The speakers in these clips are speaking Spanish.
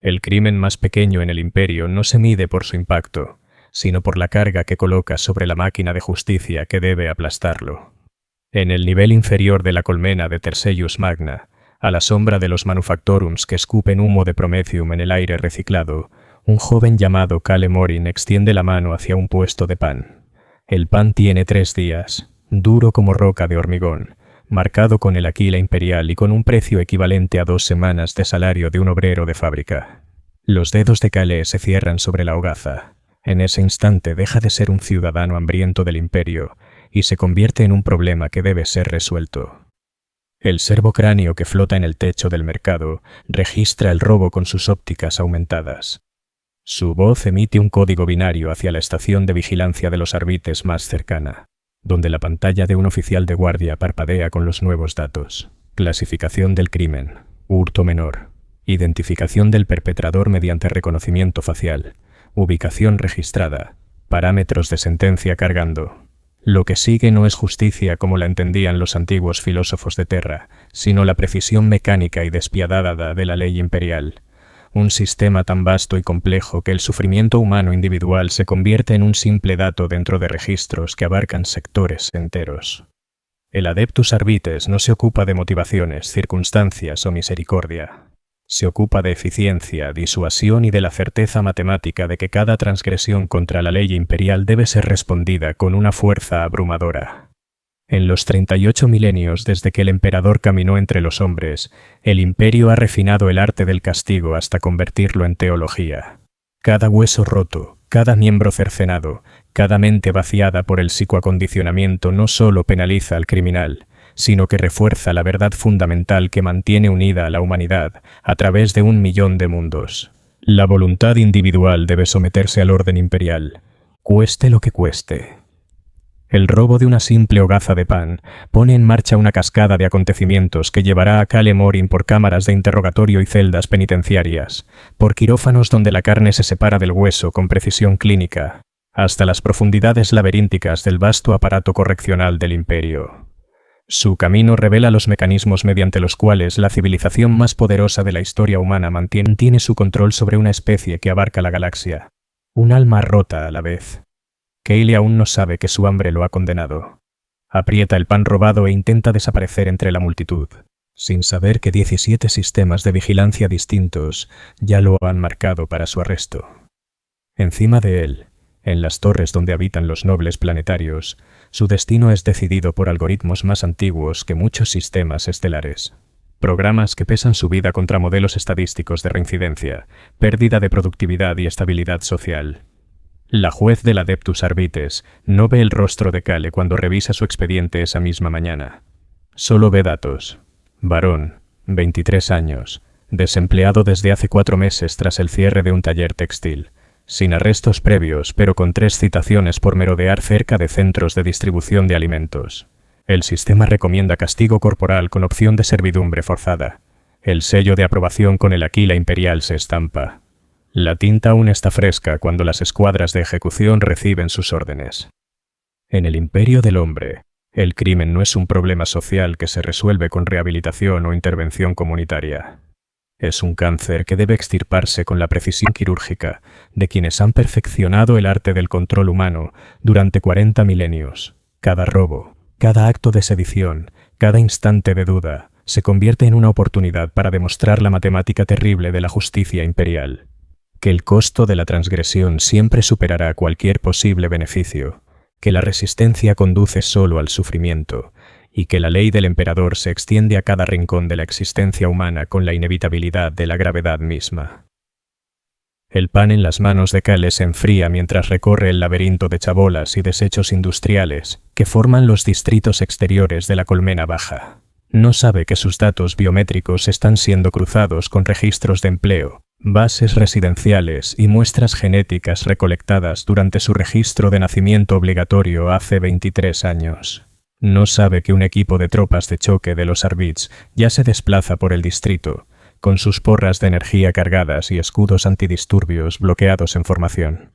El crimen más pequeño en el imperio no se mide por su impacto, sino por la carga que coloca sobre la máquina de justicia que debe aplastarlo. En el nivel inferior de la colmena de Tercellus Magna, a la sombra de los manufactorums que escupen humo de Promethium en el aire reciclado, un joven llamado Cale Morin extiende la mano hacia un puesto de pan. El pan tiene 3 días, duro como roca de hormigón, marcado con el Aquila imperial y con un precio equivalente a 2 semanas de salario de un obrero de fábrica. Los dedos de Cale se cierran sobre la hogaza. En ese instante deja de ser un ciudadano hambriento del imperio y se convierte en un problema que debe ser resuelto. El servocráneo que flota en el techo del mercado registra el robo con sus ópticas aumentadas. Su voz emite un código binario hacia la estación de vigilancia de los arbites más cercana, donde la pantalla de un oficial de guardia parpadea con los nuevos datos. Clasificación del crimen, hurto menor, identificación del perpetrador mediante reconocimiento facial, ubicación registrada, parámetros de sentencia cargando. Lo que sigue no es justicia como la entendían los antiguos filósofos de Terra, sino la precisión mecánica y despiadada de la ley imperial. Un sistema tan vasto y complejo que el sufrimiento humano individual se convierte en un simple dato dentro de registros que abarcan sectores enteros. El Adeptus Arbites no se ocupa de motivaciones, circunstancias o misericordia. Se ocupa de eficiencia, disuasión y de la certeza matemática de que cada transgresión contra la ley imperial debe ser respondida con una fuerza abrumadora. En los 38 milenios desde que el emperador caminó entre los hombres, el imperio ha refinado el arte del castigo hasta convertirlo en teología. Cada hueso roto, cada miembro cercenado, cada mente vaciada por el psicoacondicionamiento no solo penaliza al criminal, sino que refuerza la verdad fundamental que mantiene unida a la humanidad a través de 1 millón de mundos. La voluntad individual debe someterse al orden imperial, cueste lo que cueste. El robo de una simple hogaza de pan pone en marcha una cascada de acontecimientos que llevará a Cale Morin por cámaras de interrogatorio y celdas penitenciarias, por quirófanos donde la carne se separa del hueso con precisión clínica, hasta las profundidades laberínticas del vasto aparato correccional del imperio. Su camino revela los mecanismos mediante los cuales la civilización más poderosa de la historia humana mantiene su control sobre una especie que abarca la galaxia. Un alma rota a la vez. Cale aún no sabe que su hambre lo ha condenado. Aprieta el pan robado e intenta desaparecer entre la multitud, sin saber que 17 sistemas de vigilancia distintos ya lo han marcado para su arresto. Encima de él, en las torres donde habitan los nobles planetarios, su destino es decidido por algoritmos más antiguos que muchos sistemas estelares. Programas que pesan su vida contra modelos estadísticos de reincidencia, pérdida de productividad y estabilidad social. La juez del Adeptus Arbites no ve el rostro de Cale cuando revisa su expediente esa misma mañana. Solo ve datos. Varón, 23 años, desempleado desde hace 4 meses tras el cierre de un taller textil. Sin arrestos previos, pero con 3 citaciones por merodear cerca de centros de distribución de alimentos. El sistema recomienda castigo corporal con opción de servidumbre forzada. El sello de aprobación con el Aquila imperial se estampa. La tinta aún está fresca cuando las escuadras de ejecución reciben sus órdenes. En el imperio del hombre, el crimen no es un problema social que se resuelve con rehabilitación o intervención comunitaria. Es un cáncer que debe extirparse con la precisión quirúrgica de quienes han perfeccionado el arte del control humano durante 40 milenios. Cada robo, cada acto de sedición, cada instante de duda, se convierte en una oportunidad para demostrar la matemática terrible de la justicia imperial. Que el costo de la transgresión siempre superará cualquier posible beneficio, que la resistencia conduce solo al sufrimiento, y que la ley del emperador se extiende a cada rincón de la existencia humana con la inevitabilidad de la gravedad misma. El pan en las manos de Cale se enfría mientras recorre el laberinto de chabolas y desechos industriales que forman los distritos exteriores de la colmena baja. No sabe que sus datos biométricos están siendo cruzados con registros de empleo, bases residenciales y muestras genéticas recolectadas durante su registro de nacimiento obligatorio hace 23 años. No sabe que un equipo de tropas de choque de los Arbits ya se desplaza por el distrito, con sus porras de energía cargadas y escudos antidisturbios bloqueados en formación.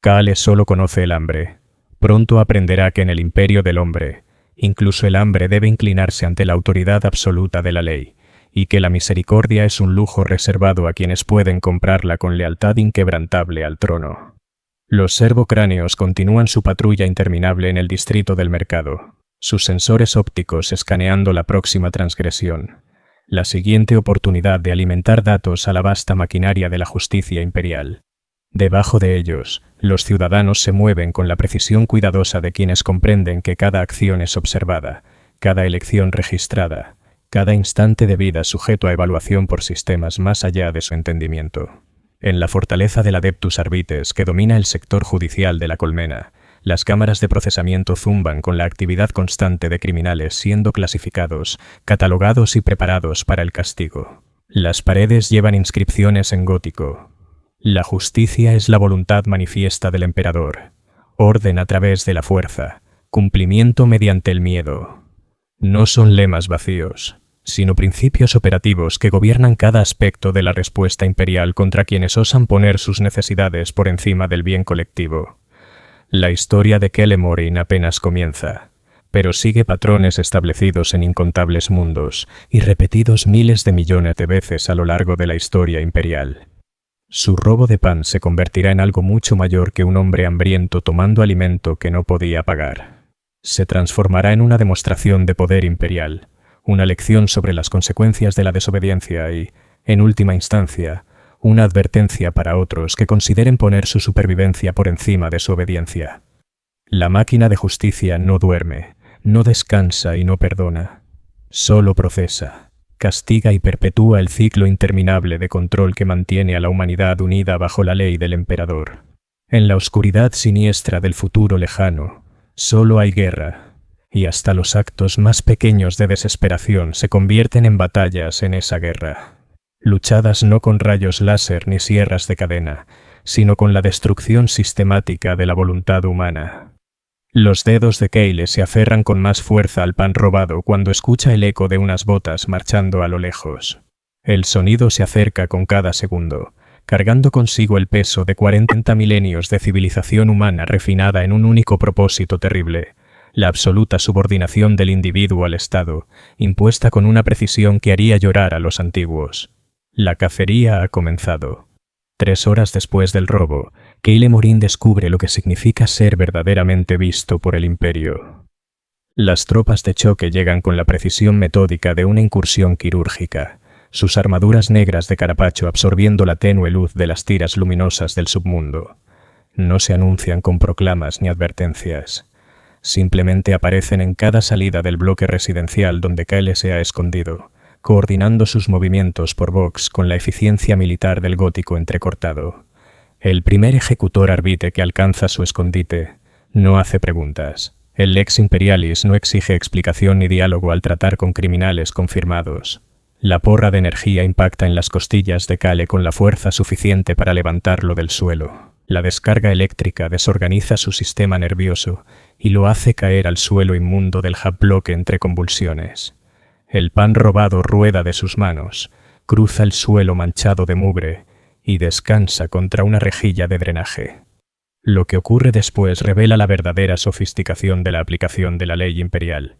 Cale solo conoce el hambre. Pronto aprenderá que en el imperio del hombre, incluso el hambre debe inclinarse ante la autoridad absoluta de la ley, y que la misericordia es un lujo reservado a quienes pueden comprarla con lealtad inquebrantable al trono. Los servocráneos continúan su patrulla interminable en el distrito del mercado, sus sensores ópticos escaneando la próxima transgresión, la siguiente oportunidad de alimentar datos a la vasta maquinaria de la justicia imperial. Debajo de ellos, los ciudadanos se mueven con la precisión cuidadosa de quienes comprenden que cada acción es observada, cada elección registrada, cada instante de vida sujeto a evaluación por sistemas más allá de su entendimiento. En la fortaleza del Adeptus Arbites, que domina el sector judicial de la Colmena, las cámaras de procesamiento zumban con la actividad constante de criminales siendo clasificados, catalogados y preparados para el castigo. Las paredes llevan inscripciones en gótico. La justicia es la voluntad manifiesta del emperador, orden a través de la fuerza, cumplimiento mediante el miedo. No son lemas vacíos, sino principios operativos que gobiernan cada aspecto de la respuesta imperial contra quienes osan poner sus necesidades por encima del bien colectivo. La historia de Kelle-Morin apenas comienza, pero sigue patrones establecidos en incontables mundos y repetidos miles de millones de veces a lo largo de la historia imperial. Su robo de pan se convertirá en algo mucho mayor que un hombre hambriento tomando alimento que no podía pagar. Se transformará en una demostración de poder imperial, una lección sobre las consecuencias de la desobediencia y, en última instancia, una advertencia para otros que consideren poner su supervivencia por encima de su obediencia. La máquina de justicia no duerme, no descansa y no perdona. Solo procesa, castiga y perpetúa el ciclo interminable de control que mantiene a la humanidad unida bajo la ley del emperador. En la oscuridad siniestra del futuro lejano, solo hay guerra, y hasta los actos más pequeños de desesperación se convierten en batallas en esa guerra. Luchadas no con rayos láser ni sierras de cadena, sino con la destrucción sistemática de la voluntad humana. Los dedos de Kelle se aferran con más fuerza al pan robado cuando escucha el eco de unas botas marchando a lo lejos. El sonido se acerca con cada segundo, cargando consigo el peso de 40 milenios de civilización humana refinada en un único propósito terrible, la absoluta subordinación del individuo al Estado, impuesta con una precisión que haría llorar a los antiguos. La cacería ha comenzado. 3 horas después del robo, Kelle-Morin descubre lo que significa ser verdaderamente visto por el Imperio. Las tropas de choque llegan con la precisión metódica de una incursión quirúrgica, sus armaduras negras de carapacho absorbiendo la tenue luz de las tiras luminosas del submundo. No se anuncian con proclamas ni advertencias. Simplemente aparecen en cada salida del bloque residencial donde Kelle se ha escondido, coordinando sus movimientos por Vox con la eficiencia militar del gótico entrecortado. El primer ejecutor arbite que alcanza su escondite no hace preguntas. El Lex Imperialis no exige explicación ni diálogo al tratar con criminales confirmados. La porra de energía impacta en las costillas de Kelle con la fuerza suficiente para levantarlo del suelo. La descarga eléctrica desorganiza su sistema nervioso y lo hace caer al suelo inmundo del hub-bloque entre convulsiones. El pan robado rueda de sus manos, cruza el suelo manchado de mugre y descansa contra una rejilla de drenaje. Lo que ocurre después revela la verdadera sofisticación de la aplicación de la ley imperial.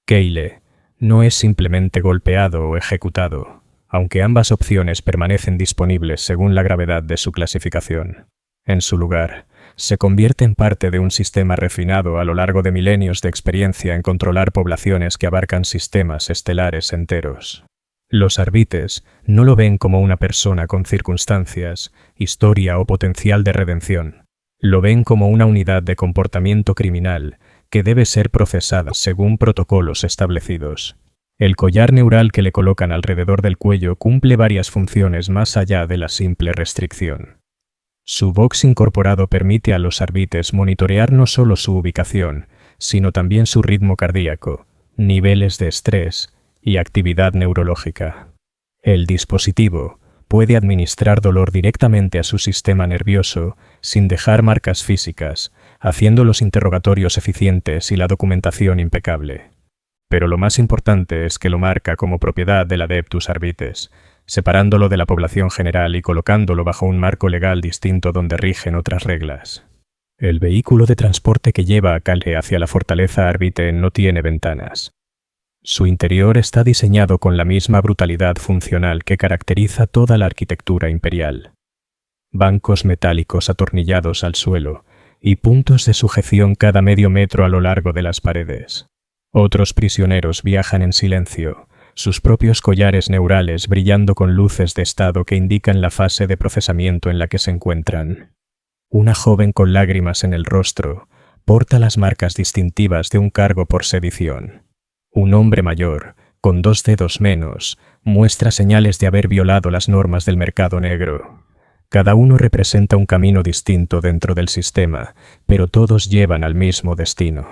Kelle no es simplemente golpeado o ejecutado, aunque ambas opciones permanecen disponibles según la gravedad de su clasificación. En su lugar, se convierte en parte de un sistema refinado a lo largo de milenios de experiencia en controlar poblaciones que abarcan sistemas estelares enteros. Los arbites no lo ven como una persona con circunstancias, historia o potencial de redención. Lo ven como una unidad de comportamiento criminal que debe ser procesada según protocolos establecidos. El collar neural que le colocan alrededor del cuello cumple varias funciones más allá de la simple restricción. Su Vox incorporado permite a los arbites monitorear no solo su ubicación, sino también su ritmo cardíaco, niveles de estrés y actividad neurológica. El dispositivo puede administrar dolor directamente a su sistema nervioso sin dejar marcas físicas, haciendo los interrogatorios eficientes y la documentación impecable. Pero lo más importante es que lo marca como propiedad del Adeptus Arbites, separándolo de la población general y colocándolo bajo un marco legal distinto donde rigen otras reglas. El vehículo de transporte que lleva a Kelle hacia la fortaleza Arbite no tiene ventanas. Su interior está diseñado con la misma brutalidad funcional que caracteriza toda la arquitectura imperial. Bancos metálicos atornillados al suelo y puntos de sujeción cada medio metro a lo largo de las paredes. Otros prisioneros viajan en silencio, sus propios collares neurales brillando con luces de estado que indican la fase de procesamiento en la que se encuentran. Una joven con lágrimas en el rostro porta las marcas distintivas de un cargo por sedición. Un hombre mayor, con 2 dedos menos, muestra señales de haber violado las normas del mercado negro. Cada uno representa un camino distinto dentro del sistema, pero todos llevan al mismo destino.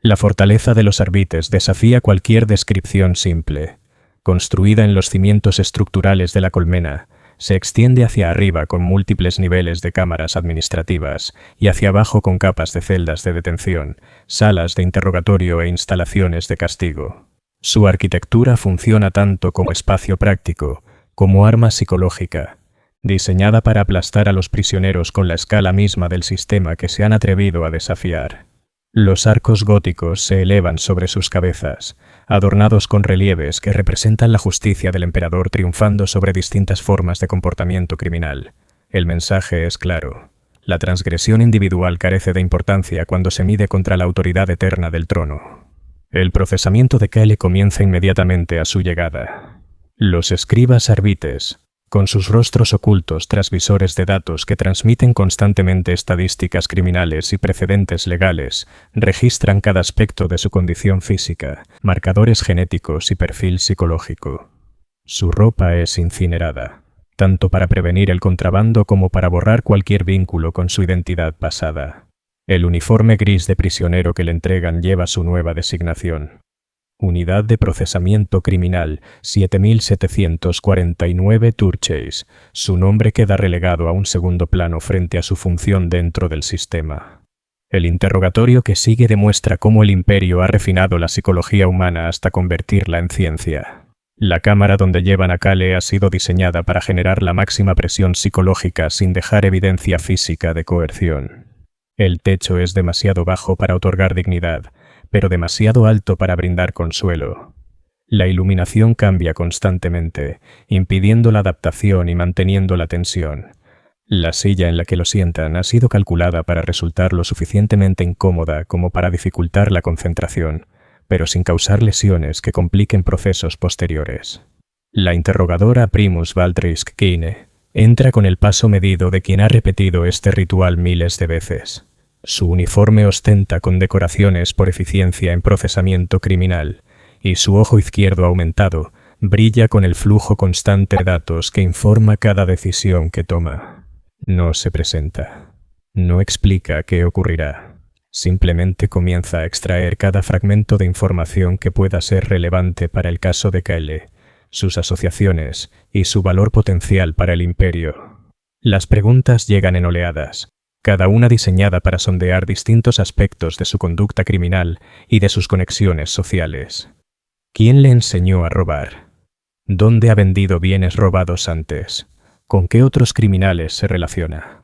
La fortaleza de los Arbites desafía cualquier descripción simple. Construida en los cimientos estructurales de la colmena, se extiende hacia arriba con múltiples niveles de cámaras administrativas y hacia abajo con capas de celdas de detención, salas de interrogatorio e instalaciones de castigo. Su arquitectura funciona tanto como espacio práctico, como arma psicológica, diseñada para aplastar a los prisioneros con la escala misma del sistema que se han atrevido a desafiar. Los arcos góticos se elevan sobre sus cabezas, adornados con relieves que representan la justicia del emperador triunfando sobre distintas formas de comportamiento criminal. El mensaje es claro. La transgresión individual carece de importancia cuando se mide contra la autoridad eterna del trono. El procesamiento de Kyle comienza inmediatamente a su llegada. Los escribas Arbites, con sus rostros ocultos tras visores de datos que transmiten constantemente estadísticas criminales y precedentes legales, registran cada aspecto de su condición física, marcadores genéticos y perfil psicológico. Su ropa es incinerada, tanto para prevenir el contrabando como para borrar cualquier vínculo con su identidad pasada. El uniforme gris de prisionero que le entregan lleva su nueva designación. Unidad de Procesamiento Criminal 7749 Turchase. Su nombre queda relegado a un segundo plano frente a su función dentro del sistema. El interrogatorio que sigue demuestra cómo el Imperio ha refinado la psicología humana hasta convertirla en ciencia. La cámara donde llevan a Kyle ha sido diseñada para generar la máxima presión psicológica sin dejar evidencia física de coerción. El techo es demasiado bajo para otorgar dignidad, pero demasiado alto para brindar consuelo. La iluminación cambia constantemente, impidiendo la adaptación y manteniendo la tensión. La silla en la que lo sientan ha sido calculada para resultar lo suficientemente incómoda como para dificultar la concentración, pero sin causar lesiones que compliquen procesos posteriores. La interrogadora Primus Valtrisk Kine entra con el paso medido de quien ha repetido este ritual miles de veces. Su uniforme ostenta condecoraciones por eficiencia en procesamiento criminal, y su ojo izquierdo aumentado brilla con el flujo constante de datos que informa cada decisión que toma. No se presenta. No explica qué ocurrirá. Simplemente comienza a extraer cada fragmento de información que pueda ser relevante para el caso de Kyle, sus asociaciones y su valor potencial para el Imperio. Las preguntas llegan en oleadas, cada una diseñada para sondear distintos aspectos de su conducta criminal y de sus conexiones sociales. ¿Quién le enseñó a robar? ¿Dónde ha vendido bienes robados antes? ¿Con qué otros criminales se relaciona?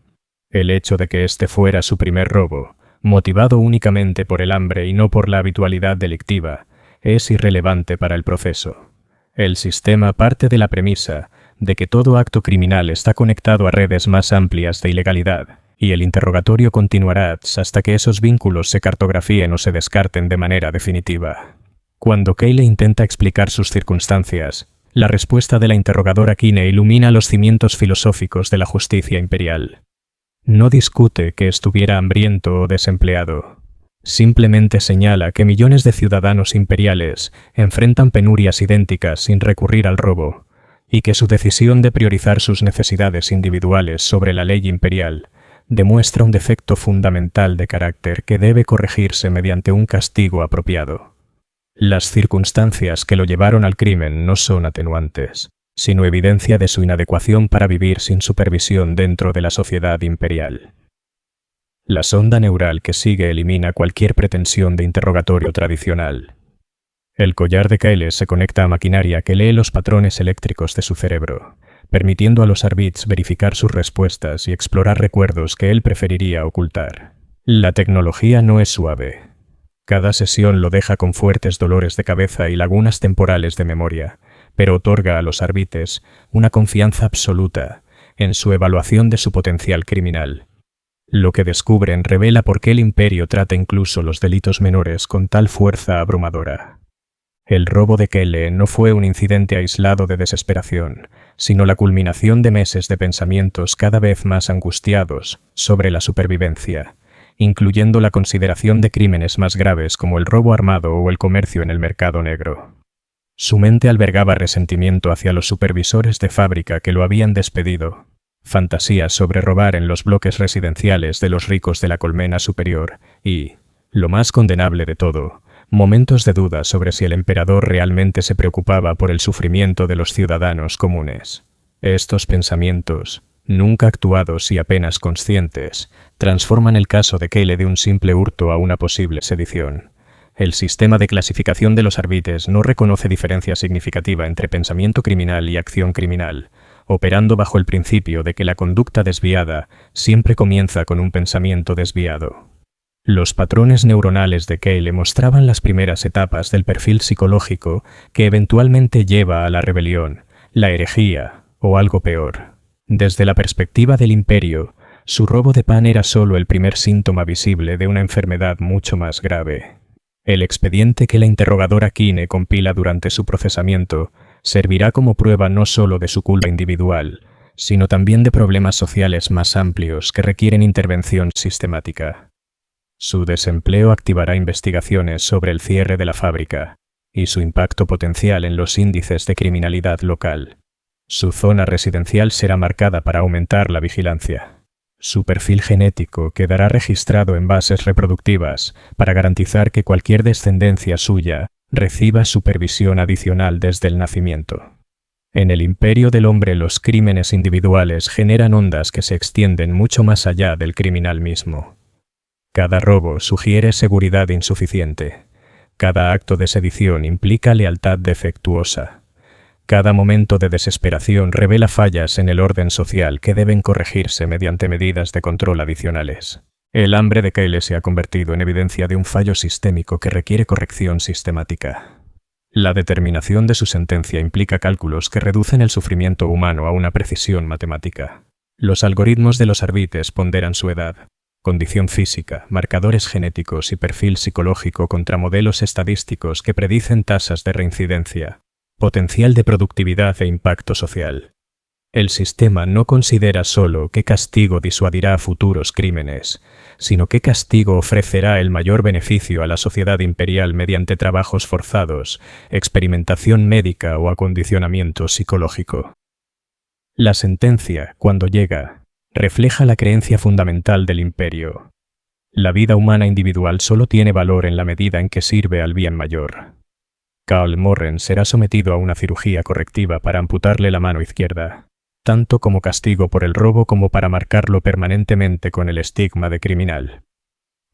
El hecho de que este fuera su primer robo, motivado únicamente por el hambre y no por la habitualidad delictiva, es irrelevante para el proceso. El sistema parte de la premisa de que todo acto criminal está conectado a redes más amplias de ilegalidad, y el interrogatorio continuará hasta que esos vínculos se cartografíen o se descarten de manera definitiva. Cuando Kyle intenta explicar sus circunstancias, la respuesta de la interrogadora Kine ilumina los cimientos filosóficos de la justicia imperial. No discute que estuviera hambriento o desempleado. Simplemente señala que millones de ciudadanos imperiales enfrentan penurias idénticas sin recurrir al robo, y que su decisión de priorizar sus necesidades individuales sobre la ley imperial demuestra un defecto fundamental de carácter que debe corregirse mediante un castigo apropiado. Las circunstancias que lo llevaron al crimen no son atenuantes, sino evidencia de su inadecuación para vivir sin supervisión dentro de la sociedad imperial. La sonda neural que sigue elimina cualquier pretensión de interrogatorio tradicional. El collar de Kyle se conecta a maquinaria que lee los patrones eléctricos de su cerebro, permitiendo a los Arbits verificar sus respuestas y explorar recuerdos que él preferiría ocultar. La tecnología no es suave. Cada sesión lo deja con fuertes dolores de cabeza y lagunas temporales de memoria, pero otorga a los árbitres una confianza absoluta en su evaluación de su potencial criminal. Lo que descubren revela por qué el Imperio trata incluso los delitos menores con tal fuerza abrumadora. El robo de Kelle no fue un incidente aislado de desesperación, sino la culminación de meses de pensamientos cada vez más angustiados sobre la supervivencia, incluyendo la consideración de crímenes más graves como el robo armado o el comercio en el mercado negro. Su mente albergaba resentimiento hacia los supervisores de fábrica que lo habían despedido, fantasías sobre robar en los bloques residenciales de los ricos de la colmena superior y, lo más condenable de todo, momentos de duda sobre si el emperador realmente se preocupaba por el sufrimiento de los ciudadanos comunes. Estos pensamientos, nunca actuados y apenas conscientes, transforman el caso de Kelle de un simple hurto a una posible sedición. El sistema de clasificación de los árbitres no reconoce diferencia significativa entre pensamiento criminal y acción criminal, operando bajo el principio de que la conducta desviada siempre comienza con un pensamiento desviado. Los patrones neuronales de Kelle mostraban las primeras etapas del perfil psicológico que eventualmente lleva a la rebelión, la herejía o algo peor. Desde la perspectiva del Imperio, su robo de pan era solo el primer síntoma visible de una enfermedad mucho más grave. El expediente que la interrogadora Kine compila durante su procesamiento servirá como prueba no solo de su culpa individual, sino también de problemas sociales más amplios que requieren intervención sistemática. Su desempleo activará investigaciones sobre el cierre de la fábrica y su impacto potencial en los índices de criminalidad local. Su zona residencial será marcada para aumentar la vigilancia. Su perfil genético quedará registrado en bases reproductivas para garantizar que cualquier descendencia suya reciba supervisión adicional desde el nacimiento. En el Imperio del Hombre, los crímenes individuales generan ondas que se extienden mucho más allá del criminal mismo. Cada robo sugiere seguridad insuficiente. Cada acto de sedición implica lealtad defectuosa. Cada momento de desesperación revela fallas en el orden social que deben corregirse mediante medidas de control adicionales. El hambre de Kelle se ha convertido en evidencia de un fallo sistémico que requiere corrección sistemática. La determinación de su sentencia implica cálculos que reducen el sufrimiento humano a una precisión matemática. Los algoritmos de los árbitres ponderan su edad, condición física, marcadores genéticos y perfil psicológico contra modelos estadísticos que predicen tasas de reincidencia, potencial de productividad e impacto social. El sistema no considera solo qué castigo disuadirá futuros crímenes, sino qué castigo ofrecerá el mayor beneficio a la sociedad imperial mediante trabajos forzados, experimentación médica o acondicionamiento psicológico. La sentencia, cuando llega, refleja la creencia fundamental del Imperio. La vida humana individual solo tiene valor en la medida en que sirve al bien mayor. Karl Morren será sometido a una cirugía correctiva para amputarle la mano izquierda, tanto como castigo por el robo como para marcarlo permanentemente con el estigma de criminal.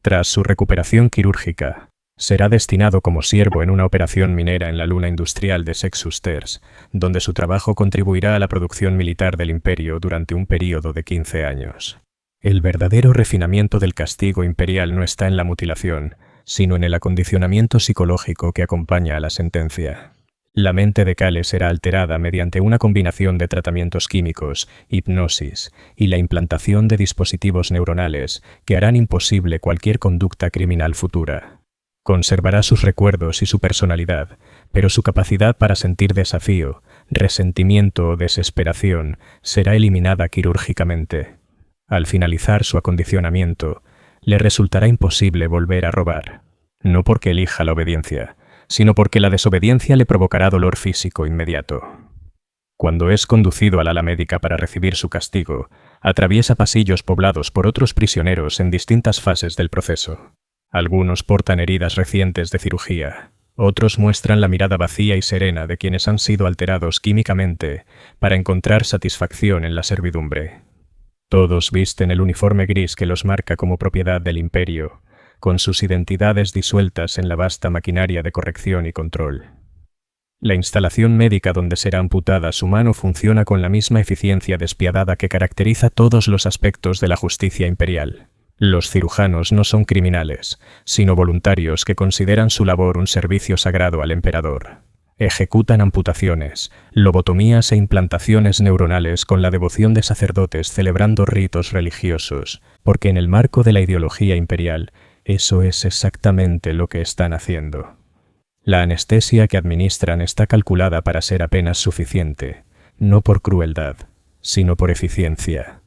Tras su recuperación quirúrgica, será destinado como siervo en una operación minera en la luna industrial de Sexusters, donde su trabajo contribuirá a la producción militar del Imperio durante un período de 15 años. El verdadero refinamiento del castigo imperial no está en la mutilación, sino en el acondicionamiento psicológico que acompaña a la sentencia. La mente de Kelle será alterada mediante una combinación de tratamientos químicos, hipnosis y la implantación de dispositivos neuronales que harán imposible cualquier conducta criminal futura. Conservará sus recuerdos y su personalidad, pero su capacidad para sentir desafío, resentimiento o desesperación será eliminada quirúrgicamente. Al finalizar su acondicionamiento, le resultará imposible volver a robar, no porque elija la obediencia, sino porque la desobediencia le provocará dolor físico inmediato. Cuando es conducido al ala médica para recibir su castigo, atraviesa pasillos poblados por otros prisioneros en distintas fases del proceso. Algunos portan heridas recientes de cirugía, otros muestran la mirada vacía y serena de quienes han sido alterados químicamente para encontrar satisfacción en la servidumbre. Todos visten el uniforme gris que los marca como propiedad del Imperio, con sus identidades disueltas en la vasta maquinaria de corrección y control. La instalación médica donde será amputada su mano funciona con la misma eficiencia despiadada que caracteriza todos los aspectos de la justicia imperial. Los cirujanos no son criminales, sino voluntarios que consideran su labor un servicio sagrado al emperador. Ejecutan amputaciones, lobotomías e implantaciones neuronales con la devoción de sacerdotes celebrando ritos religiosos, porque en el marco de la ideología imperial, eso es exactamente lo que están haciendo. La anestesia que administran está calculada para ser apenas suficiente, no por crueldad, sino por eficiencia.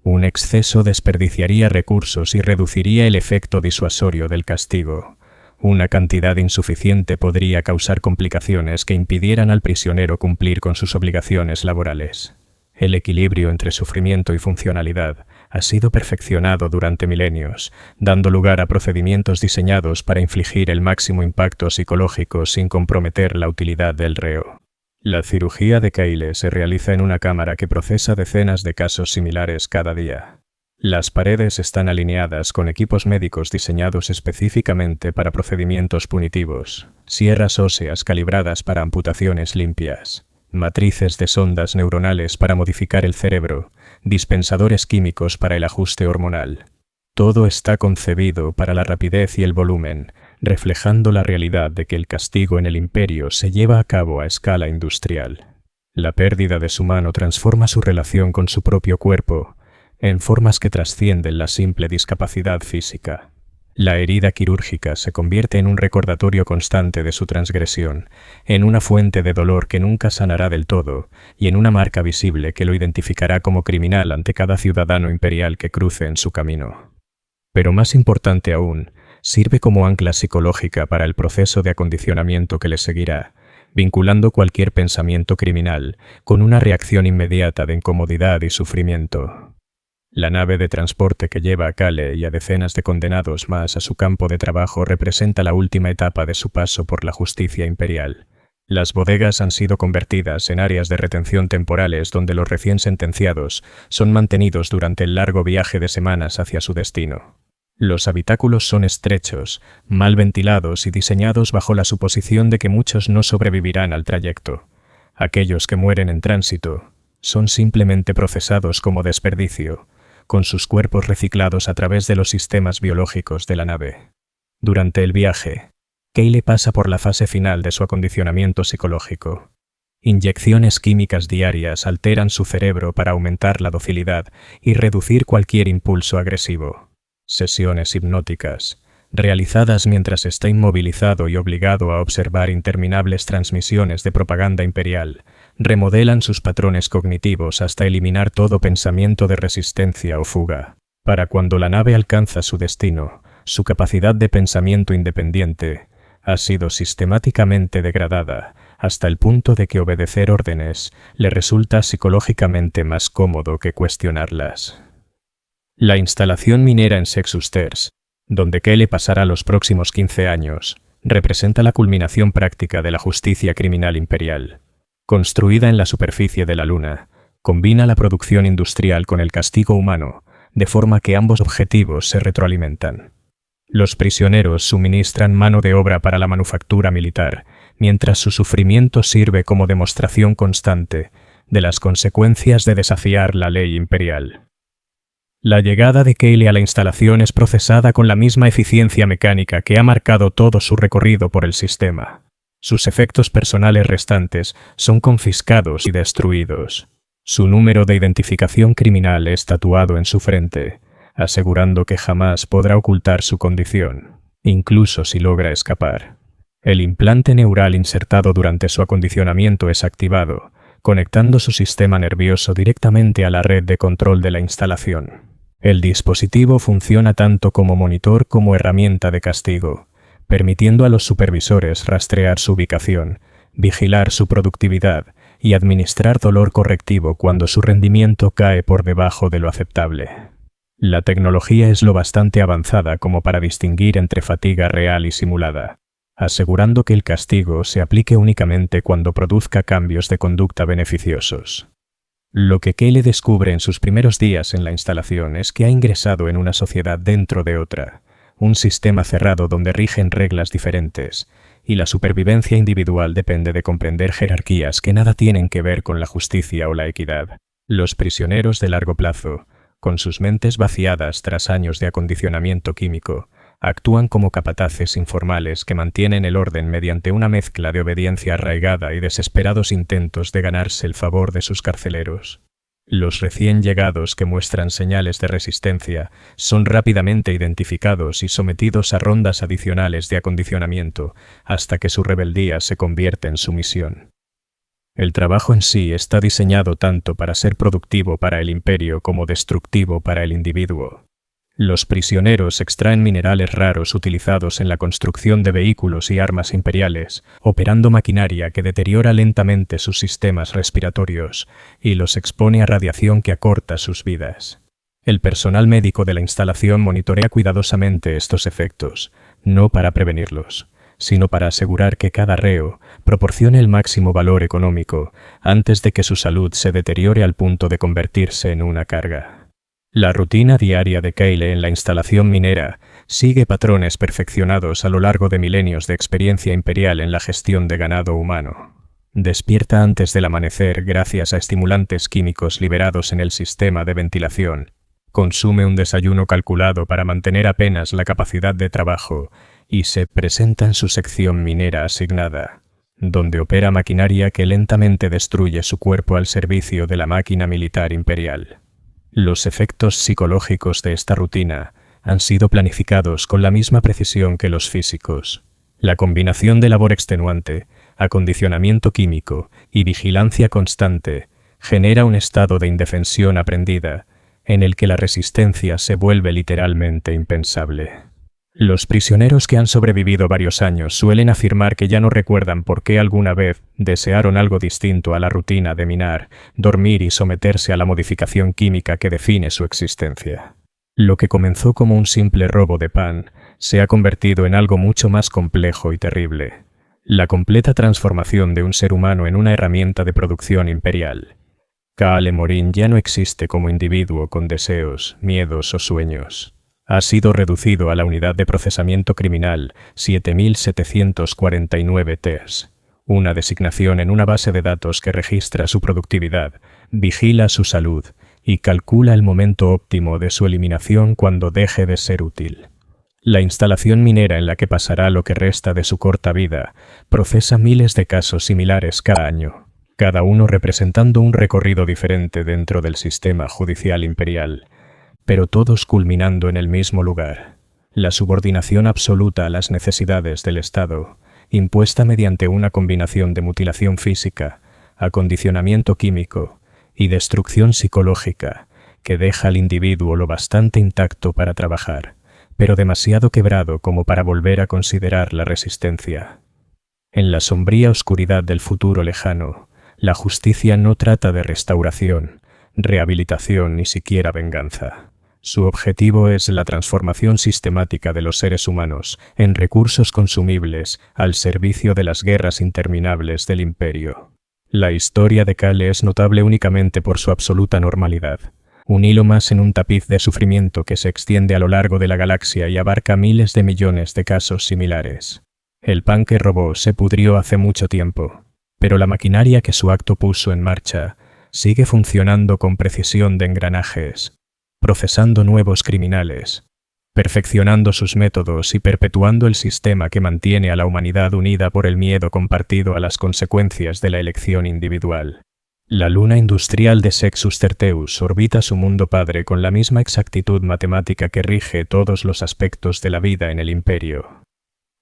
Un exceso desperdiciaría recursos y reduciría el efecto disuasorio del castigo. Una cantidad insuficiente podría causar complicaciones que impidieran al prisionero cumplir con sus obligaciones laborales. El equilibrio entre sufrimiento y funcionalidad ha sido perfeccionado durante milenios, dando lugar a procedimientos diseñados para infligir el máximo impacto psicológico sin comprometer la utilidad del reo. La cirugía de Keile se realiza en una cámara que procesa decenas de casos similares cada día. Las paredes están alineadas con equipos médicos diseñados específicamente para procedimientos punitivos, sierras óseas calibradas para amputaciones limpias, matrices de sondas neuronales para modificar el cerebro, dispensadores químicos para el ajuste hormonal. Todo está concebido para la rapidez y el volumen, reflejando la realidad de que el castigo en el imperio se lleva a cabo a escala industrial. La pérdida de su mano transforma su relación con su propio cuerpo en formas que trascienden la simple discapacidad física. La herida quirúrgica se convierte en un recordatorio constante de su transgresión, en una fuente de dolor que nunca sanará del todo y en una marca visible que lo identificará como criminal ante cada ciudadano imperial que cruce en su camino. Pero más importante aún, sirve como ancla psicológica para el proceso de acondicionamiento que le seguirá, vinculando cualquier pensamiento criminal con una reacción inmediata de incomodidad y sufrimiento. La nave de transporte que lleva a Kale y a decenas de condenados más a su campo de trabajo representa la última etapa de su paso por la justicia imperial. Las bodegas han sido convertidas en áreas de retención temporales donde los recién sentenciados son mantenidos durante el largo viaje de semanas hacia su destino. Los habitáculos son estrechos, mal ventilados y diseñados bajo la suposición de que muchos no sobrevivirán al trayecto. Aquellos que mueren en tránsito son simplemente procesados como desperdicio, con sus cuerpos reciclados a través de los sistemas biológicos de la nave. Durante el viaje, Keile pasa por la fase final de su acondicionamiento psicológico. Inyecciones químicas diarias alteran su cerebro para aumentar la docilidad y reducir cualquier impulso agresivo. Sesiones hipnóticas, realizadas mientras está inmovilizado y obligado a observar interminables transmisiones de propaganda imperial, remodelan sus patrones cognitivos hasta eliminar todo pensamiento de resistencia o fuga. Para cuando la nave alcanza su destino, su capacidad de pensamiento independiente ha sido sistemáticamente degradada hasta el punto de que obedecer órdenes le resulta psicológicamente más cómodo que cuestionarlas. La instalación minera en Sexusters, donde Keile pasará los próximos 15 años, representa la culminación práctica de la justicia criminal imperial. Construida en la superficie de la Luna, combina la producción industrial con el castigo humano, de forma que ambos objetivos se retroalimentan. Los prisioneros suministran mano de obra para la manufactura militar, mientras su sufrimiento sirve como demostración constante de las consecuencias de desafiar la ley imperial. La llegada de Keile a la instalación es procesada con la misma eficiencia mecánica que ha marcado todo su recorrido por el sistema. Sus efectos personales restantes son confiscados y destruidos. Su número de identificación criminal es tatuado en su frente, asegurando que jamás podrá ocultar su condición, incluso si logra escapar. El implante neural insertado durante su acondicionamiento es activado, conectando su sistema nervioso directamente a la red de control de la instalación. El dispositivo funciona tanto como monitor como herramienta de castigo, permitiendo a los supervisores rastrear su ubicación, vigilar su productividad y administrar dolor correctivo cuando su rendimiento cae por debajo de lo aceptable. La tecnología es lo bastante avanzada como para distinguir entre fatiga real y simulada, asegurando que el castigo se aplique únicamente cuando produzca cambios de conducta beneficiosos. Lo que Keile descubre en sus primeros días en la instalación es que ha ingresado en una sociedad dentro de otra, un sistema cerrado donde rigen reglas diferentes, y la supervivencia individual depende de comprender jerarquías que nada tienen que ver con la justicia o la equidad. Los prisioneros de largo plazo, Con sus mentes vaciadas tras años de acondicionamiento químico, actúan como capataces informales que mantienen el orden mediante una mezcla de obediencia arraigada y desesperados intentos de ganarse el favor de sus carceleros. Los recién llegados que muestran señales de resistencia son rápidamente identificados y sometidos a rondas adicionales de acondicionamiento hasta que su rebeldía se convierte en sumisión. El trabajo en sí está diseñado tanto para ser productivo para el imperio como destructivo para el individuo. Los prisioneros extraen minerales raros utilizados en la construcción de vehículos y armas imperiales, operando maquinaria que deteriora lentamente sus sistemas respiratorios y los expone a radiación que acorta sus vidas. El personal médico de la instalación monitorea cuidadosamente estos efectos, no para prevenirlos, sino para asegurar que cada reo proporcione el máximo valor económico antes de que su salud se deteriore al punto de convertirse en una carga. La rutina diaria de Kyle en la instalación minera sigue patrones perfeccionados a lo largo de milenios de experiencia imperial en la gestión de ganado humano. Despierta antes del amanecer gracias a estimulantes químicos liberados en el sistema de ventilación. Consume un desayuno calculado para mantener apenas la capacidad de trabajo y se presenta en su sección minera asignada, donde opera maquinaria que lentamente destruye su cuerpo al servicio de la máquina militar imperial. Los efectos psicológicos de esta rutina han sido planificados con la misma precisión que los físicos. La combinación de labor extenuante, acondicionamiento químico y vigilancia constante genera un estado de indefensión aprendida en el que la resistencia se vuelve literalmente impensable. Los prisioneros que han sobrevivido varios años suelen afirmar que ya no recuerdan por qué alguna vez desearon algo distinto a la rutina de minar, dormir y someterse a la modificación química que define su existencia. Lo que comenzó como un simple robo de pan se ha convertido en algo mucho más complejo y terrible: la completa transformación de un ser humano en una herramienta de producción imperial. Kale Morin ya no existe como individuo con deseos, miedos o sueños. Ha sido reducido a la unidad de procesamiento criminal 7749 TES, una designación en una base de datos que registra su productividad, vigila su salud y calcula el momento óptimo de su eliminación cuando deje de ser útil. La instalación minera en la que pasará lo que resta de su corta vida procesa miles de casos similares cada año, cada uno representando un recorrido diferente dentro del sistema judicial imperial, pero todos culminando en el mismo lugar: la subordinación absoluta a las necesidades del Estado, impuesta mediante una combinación de mutilación física, acondicionamiento químico y destrucción psicológica que deja al individuo lo bastante intacto para trabajar, pero demasiado quebrado como para volver a considerar la resistencia. En la sombría oscuridad del futuro lejano, la justicia no trata de restauración, rehabilitación ni siquiera venganza. Su objetivo es la transformación sistemática de los seres humanos en recursos consumibles al servicio de las guerras interminables del imperio. La historia de Kale es notable únicamente por su absoluta normalidad, un hilo más en un tapiz de sufrimiento que se extiende a lo largo de la galaxia y abarca miles de millones de casos similares. El pan que robó se pudrió hace mucho tiempo, pero la maquinaria que su acto puso en marcha sigue funcionando con precisión de engranajes, procesando nuevos criminales, perfeccionando sus métodos y perpetuando el sistema que mantiene a la humanidad unida por el miedo compartido a las consecuencias de la elección individual. La luna industrial de Sextus Terteus orbita su mundo padre con la misma exactitud matemática que rige todos los aspectos de la vida en el imperio.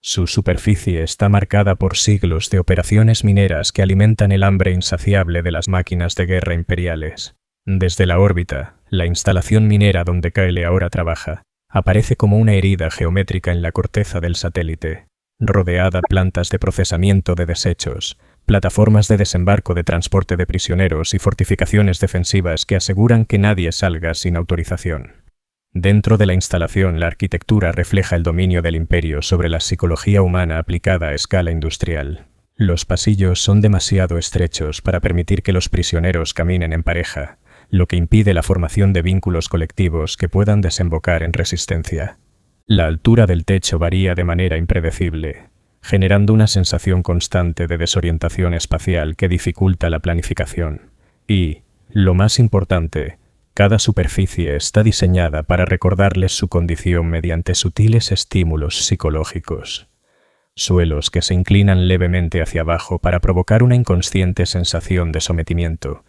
Su superficie está marcada por siglos de operaciones mineras que alimentan el hambre insaciable de las máquinas de guerra imperiales. Desde la órbita, la instalación minera donde Kyle ahora trabaja aparece como una herida geométrica en la corteza del satélite, rodeada de plantas de procesamiento de desechos, plataformas de desembarco de transporte de prisioneros y fortificaciones defensivas que aseguran que nadie salga sin autorización. Dentro de la instalación, la arquitectura refleja el dominio del imperio sobre la psicología humana aplicada a escala industrial. Los pasillos son demasiado estrechos para permitir que los prisioneros caminen en pareja, lo que impide la formación de vínculos colectivos que puedan desembocar en resistencia. La altura del techo varía de manera impredecible, generando una sensación constante de desorientación espacial que dificulta la planificación. Y, lo más importante, Cada superficie está diseñada para recordarles su condición mediante sutiles estímulos psicológicos. Suelos que se inclinan levemente hacia abajo para provocar una inconsciente sensación de sometimiento.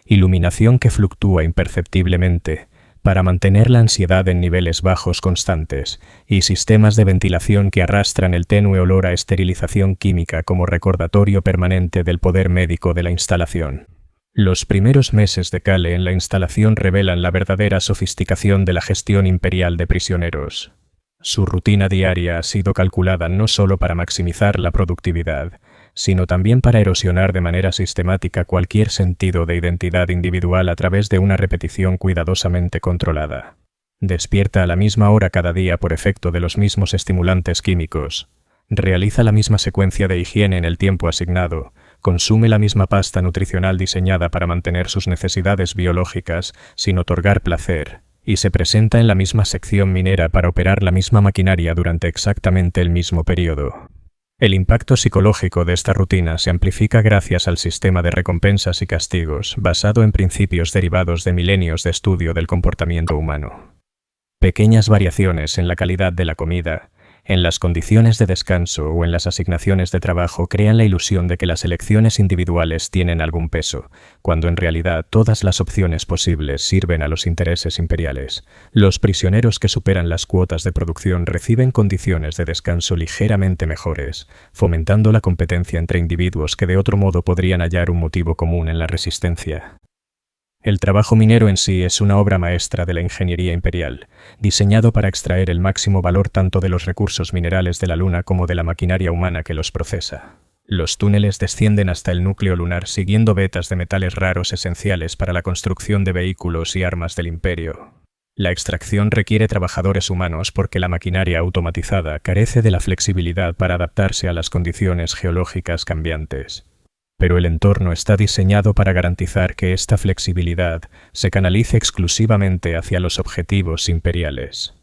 Iluminación que fluctúa imperceptiblemente para mantener la ansiedad en niveles bajos constantes, y sistemas de ventilación que arrastran el tenue olor a esterilización química como recordatorio permanente del poder médico de la instalación. Los primeros meses de Kale en la instalación revelan la verdadera sofisticación de la gestión imperial de prisioneros. Su rutina diaria ha sido calculada no solo para maximizar la productividad, sino también para erosionar de manera sistemática cualquier sentido de identidad individual a través de una repetición cuidadosamente controlada. Despierta a la misma hora cada día por efecto de los mismos estimulantes químicos. Realiza la misma secuencia de higiene en el tiempo asignado. Consume la misma pasta nutricional diseñada para mantener sus necesidades biológicas sin otorgar placer, y se presenta en la misma sección minera para operar la misma maquinaria durante exactamente el mismo periodo. El impacto psicológico de esta rutina se amplifica gracias al sistema de recompensas y castigos, basado en principios derivados de milenios de estudio del comportamiento humano. Pequeñas variaciones en la calidad de la comida, en las condiciones de descanso o en las asignaciones de trabajo crean la ilusión de que las elecciones individuales tienen algún peso, cuando en realidad todas las opciones posibles sirven a los intereses imperiales. Los prisioneros que superan las cuotas de producción reciben condiciones de descanso ligeramente mejores, fomentando la competencia entre individuos que de otro modo podrían hallar un motivo común en la resistencia. El trabajo minero en sí es una obra maestra de la ingeniería imperial, diseñado para extraer el máximo valor tanto de los recursos minerales de la Luna como de la maquinaria humana que los procesa. Los túneles descienden hasta el núcleo lunar siguiendo vetas de metales raros esenciales para la construcción de vehículos y armas del Imperio. La extracción requiere trabajadores humanos porque la maquinaria automatizada carece de la flexibilidad para adaptarse a las condiciones geológicas cambiantes. Pero el entorno está diseñado para garantizar que esta flexibilidad se canalice exclusivamente hacia los objetivos imperiales.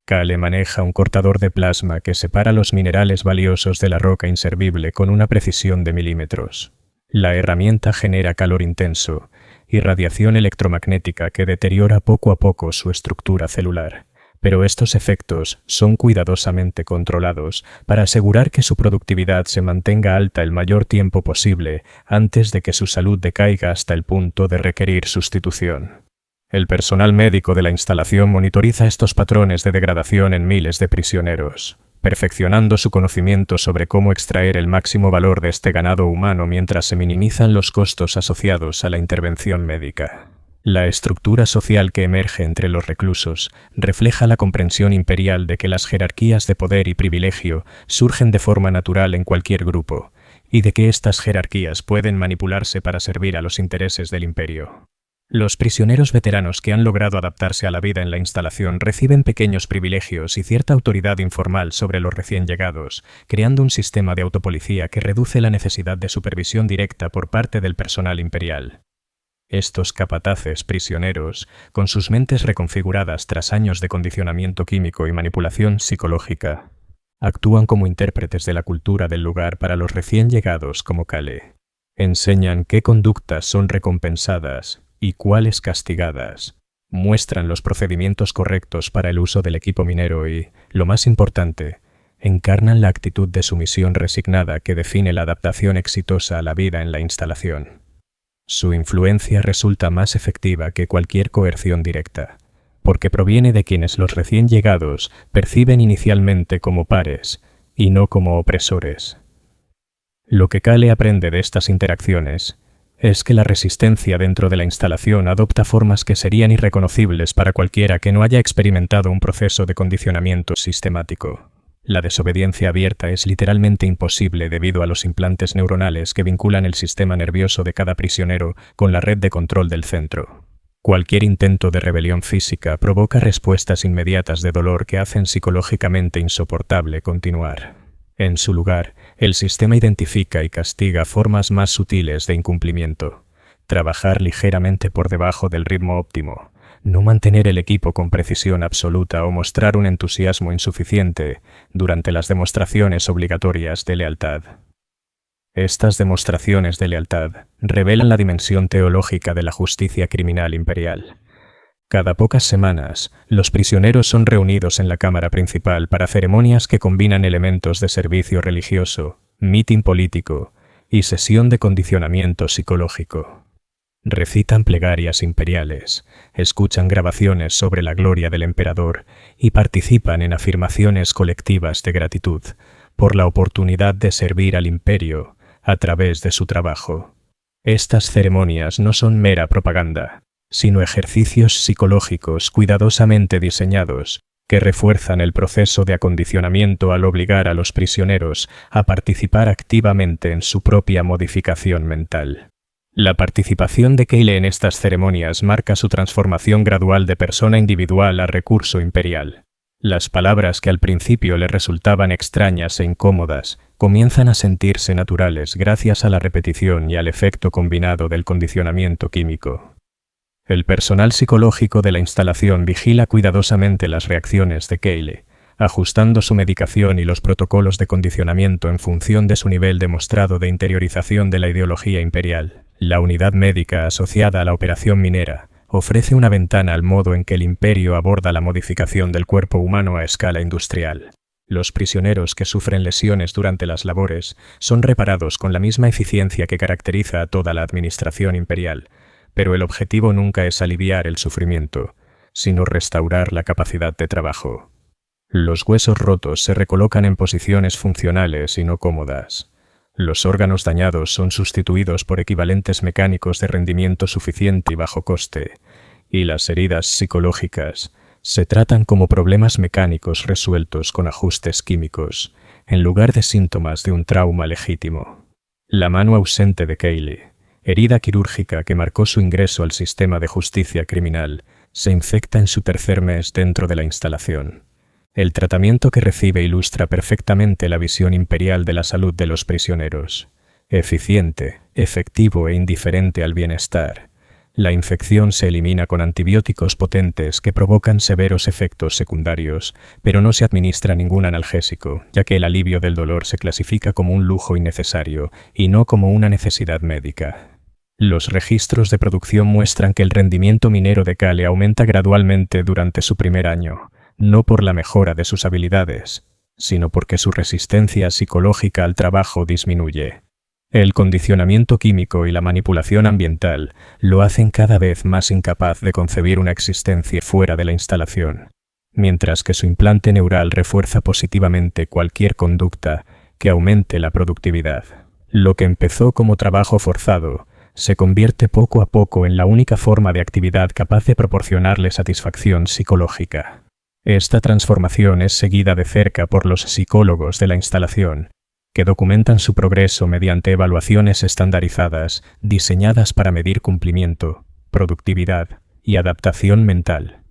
Kale maneja un cortador de plasma que separa los minerales valiosos de la roca inservible con una precisión de milímetros. La herramienta genera calor intenso y radiación electromagnética que deteriora poco a poco su estructura celular. Pero estos efectos son cuidadosamente controlados para asegurar que su productividad se mantenga alta el mayor tiempo posible antes de que su salud decaiga hasta el punto de requerir sustitución. El personal médico de la instalación monitoriza estos patrones de degradación en miles de prisioneros, perfeccionando su conocimiento sobre cómo extraer el máximo valor de este ganado humano mientras se minimizan los costos asociados a la intervención médica. La estructura social que emerge entre los reclusos refleja la comprensión imperial de que las jerarquías de poder y privilegio surgen de forma natural en cualquier grupo, y de que estas jerarquías pueden manipularse para servir a los intereses del imperio. Los prisioneros veteranos que han logrado adaptarse a la vida en la instalación reciben pequeños privilegios y cierta autoridad informal sobre los recién llegados, creando un sistema de autopolicía que reduce la necesidad de supervisión directa por parte del personal imperial. Estos capataces prisioneros, con sus mentes reconfiguradas tras años de condicionamiento químico y manipulación psicológica, actúan como intérpretes de la cultura del lugar para los recién llegados como Kale. Enseñan qué conductas son recompensadas y cuáles castigadas. Muestran los procedimientos correctos para el uso del equipo minero y, lo más importante, encarnan la actitud de sumisión resignada que define la adaptación exitosa a la vida en la instalación. Su influencia resulta más efectiva que cualquier coerción directa, porque proviene de quienes los recién llegados perciben inicialmente como pares y no como opresores. Lo que Kale aprende de estas interacciones es que la resistencia dentro de la instalación adopta formas que serían irreconocibles para cualquiera que no haya experimentado un proceso de condicionamiento sistemático. La desobediencia abierta es literalmente imposible debido a los implantes neuronales que vinculan el sistema nervioso de cada prisionero con la red de control del centro. Cualquier intento de rebelión física provoca respuestas inmediatas de dolor que hacen psicológicamente insoportable continuar. En su lugar, el sistema identifica y castiga formas más sutiles de incumplimiento. Trabajar ligeramente por debajo del ritmo óptimo, no mantener el equipo con precisión absoluta o mostrar un entusiasmo insuficiente durante las demostraciones obligatorias de lealtad. Estas demostraciones de lealtad revelan la dimensión teológica de la justicia criminal imperial. Cada pocas semanas, los prisioneros son reunidos en la cámara principal para ceremonias que combinan elementos de servicio religioso, mitin político y sesión de condicionamiento psicológico. Recitan plegarias imperiales, escuchan grabaciones sobre la gloria del emperador y participan en afirmaciones colectivas de gratitud por la oportunidad de servir al imperio a través de su trabajo. Estas ceremonias no son mera propaganda, sino ejercicios psicológicos cuidadosamente diseñados que refuerzan el proceso de acondicionamiento al obligar a los prisioneros a participar activamente en su propia modificación mental. La participación de Kyle en estas ceremonias marca su transformación gradual de persona individual a recurso imperial. Las palabras que al principio le resultaban extrañas e incómodas comienzan a sentirse naturales gracias a la repetición y al efecto combinado del condicionamiento químico. El personal psicológico de la instalación vigila cuidadosamente las reacciones de Kyle, ajustando su medicación y los protocolos de condicionamiento en función de su nivel demostrado de interiorización de la ideología imperial. La unidad médica asociada a la operación minera ofrece una ventana al modo en que el imperio aborda la modificación del cuerpo humano a escala industrial. Los prisioneros que sufren lesiones durante las labores son reparados con la misma eficiencia que caracteriza a toda la administración imperial, pero el objetivo nunca es aliviar el sufrimiento, sino restaurar la capacidad de trabajo. Los huesos rotos se recolocan en posiciones funcionales y no cómodas. Los órganos dañados son sustituidos por equivalentes mecánicos de rendimiento suficiente y bajo coste, y las heridas psicológicas se tratan como problemas mecánicos resueltos con ajustes químicos, en lugar de síntomas de un trauma legítimo. La mano ausente de Kyle, herida quirúrgica que marcó su ingreso al sistema de justicia criminal, se infecta en su tercer mes dentro de la instalación. El tratamiento que recibe ilustra perfectamente la visión imperial de la salud de los prisioneros. Eficiente, efectivo e indiferente al bienestar. La infección se elimina con antibióticos potentes que provocan severos efectos secundarios, pero no se administra ningún analgésico, ya que el alivio del dolor se clasifica como un lujo innecesario y no como una necesidad médica. Los registros de producción muestran que el rendimiento minero de Kyle aumenta gradualmente durante su primer año, no por la mejora de sus habilidades, sino porque su resistencia psicológica al trabajo disminuye. El condicionamiento químico y la manipulación ambiental lo hacen cada vez más incapaz de concebir una existencia fuera de la instalación, mientras que su implante neural refuerza positivamente cualquier conducta que aumente la productividad. Lo que empezó como trabajo forzado se convierte poco a poco en la única forma de actividad capaz de proporcionarle satisfacción psicológica. Esta transformación es seguida de cerca por los psicólogos de la instalación, que documentan su progreso mediante evaluaciones estandarizadas diseñadas para medir cumplimiento, productividad y adaptación mental.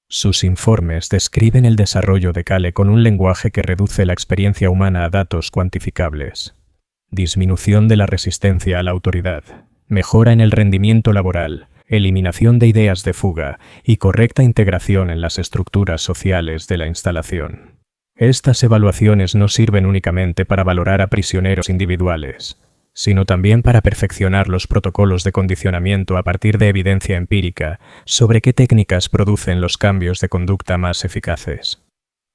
Sus informes describen el desarrollo de Kyle con un lenguaje que reduce la experiencia humana a datos cuantificables. Disminución de la resistencia a la autoridad, mejora en el rendimiento laboral, eliminación de ideas de fuga y correcta integración en las estructuras sociales de la instalación. Estas evaluaciones no sirven únicamente para valorar a prisioneros individuales, sino también para perfeccionar los protocolos de condicionamiento a partir de evidencia empírica sobre qué técnicas producen los cambios de conducta más eficaces.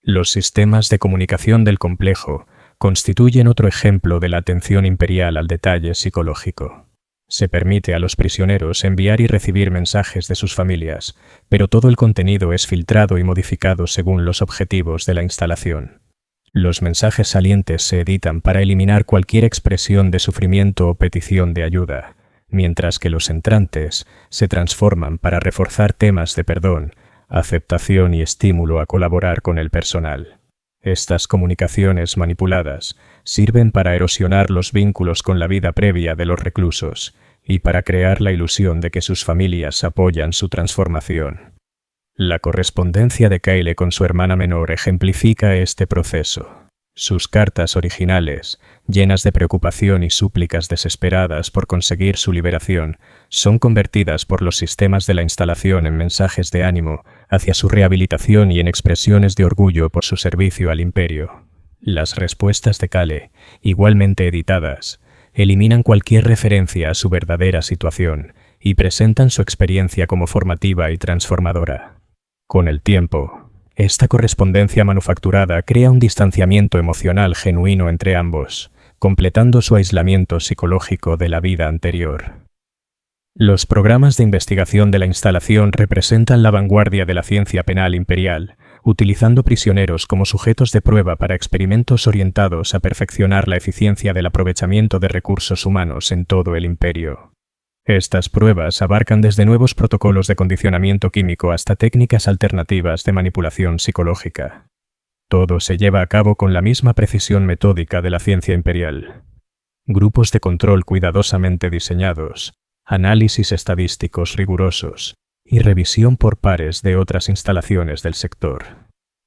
Los sistemas de comunicación del complejo constituyen otro ejemplo de la atención imperial al detalle psicológico. Se permite a los prisioneros enviar y recibir mensajes de sus familias, pero todo el contenido es filtrado y modificado según los objetivos de la instalación. Los mensajes salientes se editan para eliminar cualquier expresión de sufrimiento o petición de ayuda, mientras que los entrantes se transforman para reforzar temas de perdón, aceptación y estímulo a colaborar con el personal. Estas comunicaciones manipuladas sirven para erosionar los vínculos con la vida previa de los reclusos y para crear la ilusión de que sus familias apoyan su transformación. La correspondencia de Kyle con su hermana menor ejemplifica este proceso. Sus cartas originales, llenas de preocupación y súplicas desesperadas por conseguir su liberación, son convertidas por los sistemas de la instalación en mensajes de ánimo hacia su rehabilitación y en expresiones de orgullo por su servicio al imperio. Las respuestas de Kyle, igualmente editadas, eliminan cualquier referencia a su verdadera situación y presentan su experiencia como formativa y transformadora. Con el tiempo, esta correspondencia manufacturada crea un distanciamiento emocional genuino entre ambos, completando su aislamiento psicológico de la vida anterior. Los programas de investigación de la instalación representan la vanguardia de la ciencia penal imperial, utilizando prisioneros como sujetos de prueba para experimentos orientados a perfeccionar la eficiencia del aprovechamiento de recursos humanos en todo el imperio. Estas pruebas abarcan desde nuevos protocolos de condicionamiento químico hasta técnicas alternativas de manipulación psicológica. Todo se lleva a cabo con la misma precisión metódica de la ciencia imperial. Grupos de control cuidadosamente diseñados, análisis estadísticos rigurosos y revisión por pares de otras instalaciones del sector.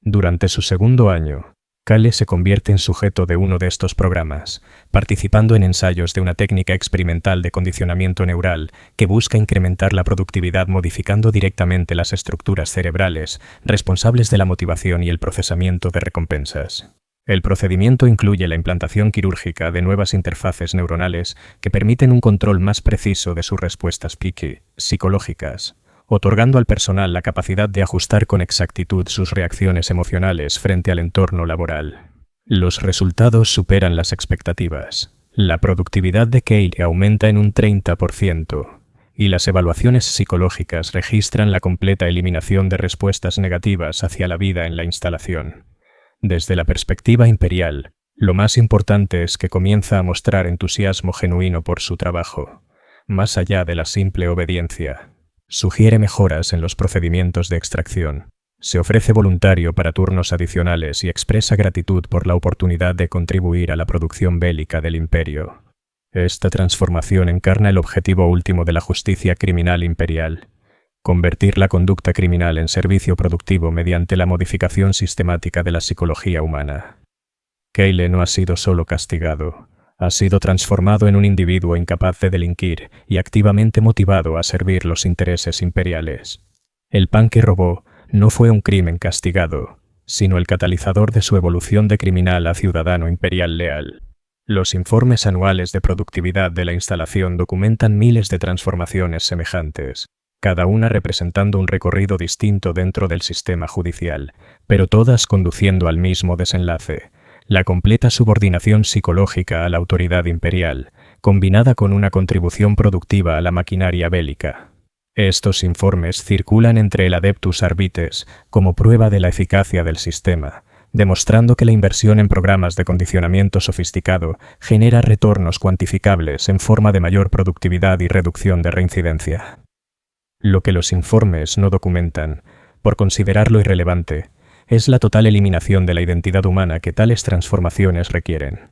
Durante su segundo año, Cale se convierte en sujeto de uno de estos programas, participando en ensayos de una técnica experimental de condicionamiento neural que busca incrementar la productividad modificando directamente las estructuras cerebrales responsables de la motivación y el procesamiento de recompensas. El procedimiento incluye la implantación quirúrgica de nuevas interfaces neuronales que permiten un control más preciso de sus respuestas psicológicas, otorgando al personal la capacidad de ajustar con exactitud sus reacciones emocionales frente al entorno laboral. Los resultados superan las expectativas. La productividad de Cale aumenta en un 30%, y las evaluaciones psicológicas registran la completa eliminación de respuestas negativas hacia la vida en la instalación. Desde la perspectiva imperial, lo más importante es que comienza a mostrar entusiasmo genuino por su trabajo, más allá de la simple obediencia. Sugiere mejoras en los procedimientos de extracción, se ofrece voluntario para turnos adicionales y expresa gratitud por la oportunidad de contribuir a la producción bélica del imperio. Esta transformación encarna el objetivo último de la justicia criminal imperial: convertir la conducta criminal en servicio productivo mediante la modificación sistemática de la psicología humana. Cale no ha sido solo castigado, ha sido transformado en un individuo incapaz de delinquir y activamente motivado a servir los intereses imperiales. El pan que robó no fue un crimen castigado, sino el catalizador de su evolución de criminal a ciudadano imperial leal. Los informes anuales de productividad de la instalación documentan miles de transformaciones semejantes, cada una representando un recorrido distinto dentro del sistema judicial, pero todas conduciendo al mismo desenlace: la completa subordinación psicológica a la autoridad imperial, combinada con una contribución productiva a la maquinaria bélica. Estos informes circulan entre el Adeptus Arbites como prueba de la eficacia del sistema, demostrando que la inversión en programas de condicionamiento sofisticado genera retornos cuantificables en forma de mayor productividad y reducción de reincidencia. Lo que los informes no documentan, por considerarlo irrelevante, es la total eliminación de la identidad humana que tales transformaciones requieren.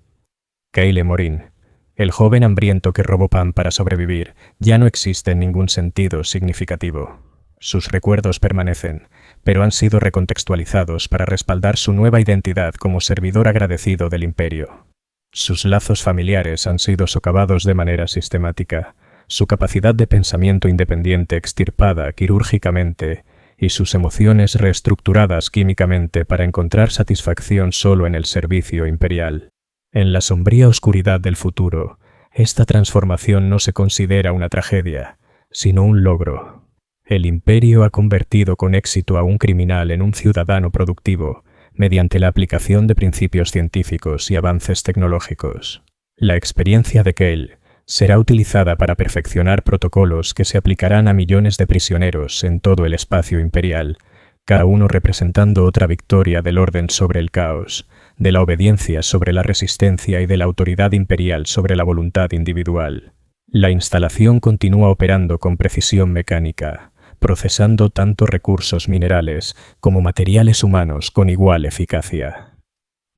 Cale Morin, el joven hambriento que robó pan para sobrevivir, ya no existe en ningún sentido significativo. Sus recuerdos permanecen, pero han sido recontextualizados para respaldar su nueva identidad como servidor agradecido del imperio. Sus lazos familiares han sido socavados de manera sistemática, su capacidad de pensamiento independiente extirpada quirúrgicamente y sus emociones reestructuradas químicamente para encontrar satisfacción solo en el servicio imperial. En la sombría oscuridad del futuro, esta transformación no se considera una tragedia, sino un logro. El imperio ha convertido con éxito a un criminal en un ciudadano productivo mediante la aplicación de principios científicos y avances tecnológicos. La experiencia de Cale será utilizada para perfeccionar protocolos que se aplicarán a millones de prisioneros en todo el espacio imperial, cada uno representando otra victoria del orden sobre el caos, de la obediencia sobre la resistencia y de la autoridad imperial sobre la voluntad individual. La instalación continúa operando con precisión mecánica, procesando tanto recursos minerales como materiales humanos con igual eficacia.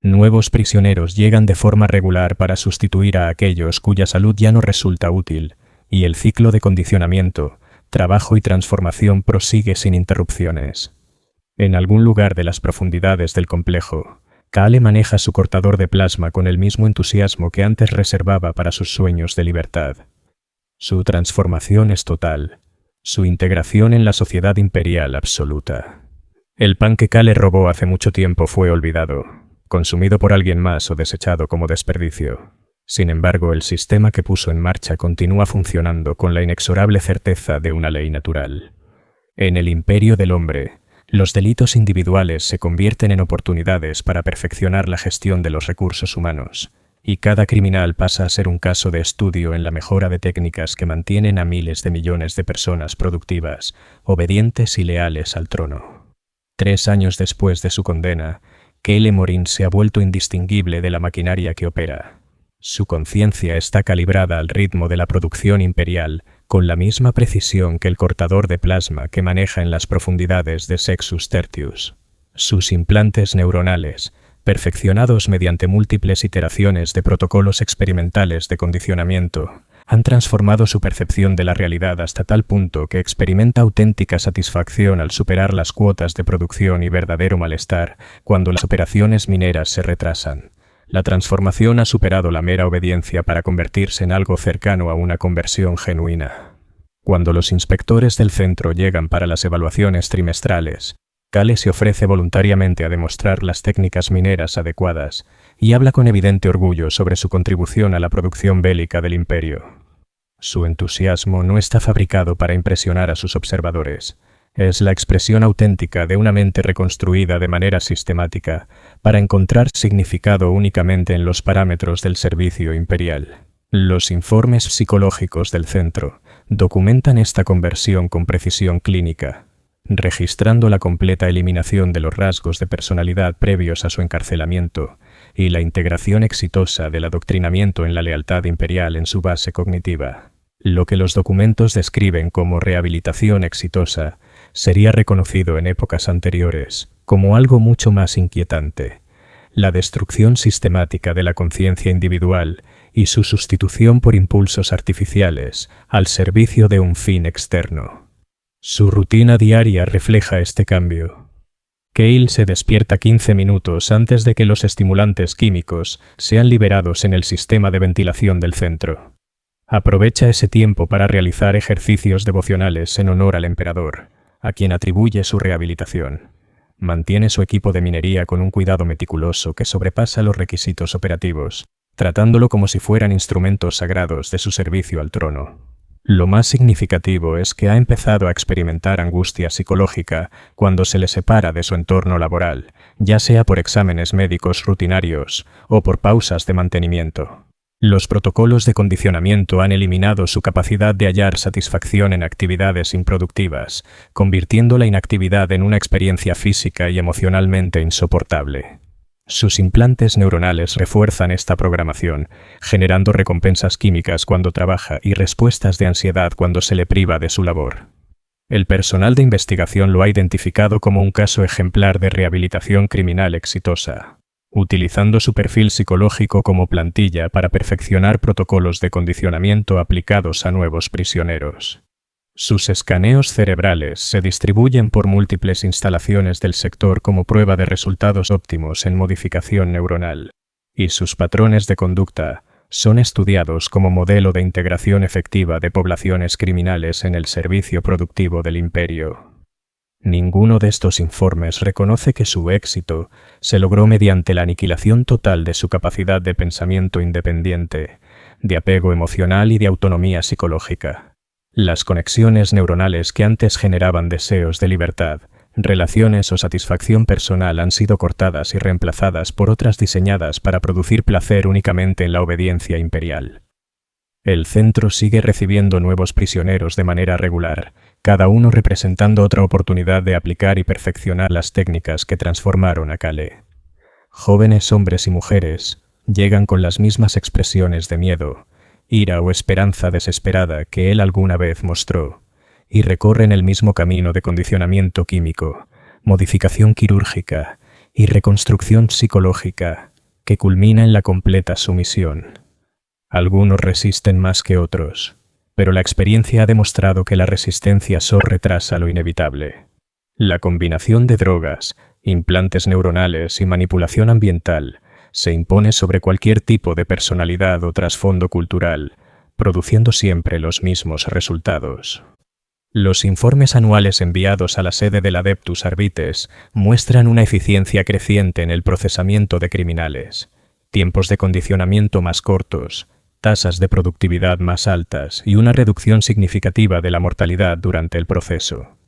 Nuevos prisioneros llegan de forma regular para sustituir a aquellos cuya salud ya no resulta útil, y el ciclo de condicionamiento, trabajo y transformación prosigue sin interrupciones. En algún lugar de las profundidades del complejo, Cale maneja su cortador de plasma con el mismo entusiasmo que antes reservaba para sus sueños de libertad. Su transformación es total, su integración en la sociedad imperial absoluta. El pan que Cale robó hace mucho tiempo fue olvidado, consumido por alguien más o desechado como desperdicio. Sin embargo, el sistema que puso en marcha continúa funcionando con la inexorable certeza de una ley natural. En el imperio del hombre, los delitos individuales se convierten en oportunidades para perfeccionar la gestión de los recursos humanos, y cada criminal pasa a ser un caso de estudio en la mejora de técnicas que mantienen a miles de millones de personas productivas, obedientes y leales al trono. 3 años después de su condena, Kyle Morin se ha vuelto indistinguible de la maquinaria que opera. Su conciencia está calibrada al ritmo de la producción imperial, con la misma precisión que el cortador de plasma que maneja en las profundidades de Sextus Tertius. Sus implantes neuronales, perfeccionados mediante múltiples iteraciones de protocolos experimentales de condicionamiento, han transformado su percepción de la realidad hasta tal punto que experimenta auténtica satisfacción al superar las cuotas de producción y verdadero malestar cuando las operaciones mineras se retrasan. La transformación ha superado la mera obediencia para convertirse en algo cercano a una conversión genuina. Cuando los inspectores del centro llegan para las evaluaciones trimestrales, Kyle se ofrece voluntariamente a demostrar las técnicas mineras adecuadas y habla con evidente orgullo sobre su contribución a la producción bélica del imperio. Su entusiasmo no está fabricado para impresionar a sus observadores. Es la expresión auténtica de una mente reconstruida de manera sistemática para encontrar significado únicamente en los parámetros del servicio imperial. Los informes psicológicos del centro documentan esta conversión con precisión clínica, registrando la completa eliminación de los rasgos de personalidad previos a su encarcelamiento y la integración exitosa del adoctrinamiento en la lealtad imperial en su base cognitiva. Lo que los documentos describen como rehabilitación exitosa sería reconocido en épocas anteriores como algo mucho más inquietante: la destrucción sistemática de la conciencia individual y su sustitución por impulsos artificiales al servicio de un fin externo. Su rutina diaria refleja este cambio. Kyle se despierta 15 minutos antes de que los estimulantes químicos sean liberados en el sistema de ventilación del centro. Aprovecha ese tiempo para realizar ejercicios devocionales en honor al emperador, a quien atribuye su rehabilitación. Mantiene su equipo de minería con un cuidado meticuloso que sobrepasa los requisitos operativos, tratándolo como si fueran instrumentos sagrados de su servicio al trono. Lo más significativo es que ha empezado a experimentar angustia psicológica cuando se le separa de su entorno laboral, ya sea por exámenes médicos rutinarios o por pausas de mantenimiento. Los protocolos de condicionamiento han eliminado su capacidad de hallar satisfacción en actividades improductivas, convirtiendo la inactividad en una experiencia física y emocionalmente insoportable. Sus implantes neuronales refuerzan esta programación, generando recompensas químicas cuando trabaja y respuestas de ansiedad cuando se le priva de su labor. El personal de investigación lo ha identificado como un caso ejemplar de rehabilitación criminal exitosa, utilizando su perfil psicológico como plantilla para perfeccionar protocolos de condicionamiento aplicados a nuevos prisioneros. Sus escaneos cerebrales se distribuyen por múltiples instalaciones del sector como prueba de resultados óptimos en modificación neuronal, y sus patrones de conducta son estudiados como modelo de integración efectiva de poblaciones criminales en el servicio productivo del imperio. Ninguno de estos informes reconoce que su éxito se logró mediante la aniquilación total de su capacidad de pensamiento independiente, de apego emocional y de autonomía psicológica. Las conexiones neuronales que antes generaban deseos de libertad, relaciones o satisfacción personal han sido cortadas y reemplazadas por otras diseñadas para producir placer únicamente en la obediencia imperial. El centro sigue recibiendo nuevos prisioneros de manera regular, cada uno representando otra oportunidad de aplicar y perfeccionar las técnicas que transformaron a Kyle. Jóvenes hombres y mujeres llegan con las mismas expresiones de miedo, ira o esperanza desesperada que él alguna vez mostró, y recorren el mismo camino de condicionamiento químico, modificación quirúrgica y reconstrucción psicológica que culmina en la completa sumisión. Algunos resisten más que otros, pero la experiencia ha demostrado que la resistencia solo retrasa lo inevitable. La combinación de drogas, implantes neuronales y manipulación ambiental se impone sobre cualquier tipo de personalidad o trasfondo cultural, produciendo siempre los mismos resultados. Los informes anuales enviados a la sede del Adeptus Arbites muestran una eficiencia creciente en el procesamiento de criminales. tiempos de condicionamiento más cortos, tasas de productividad más altas y una reducción significativa de la mortalidad durante el proceso.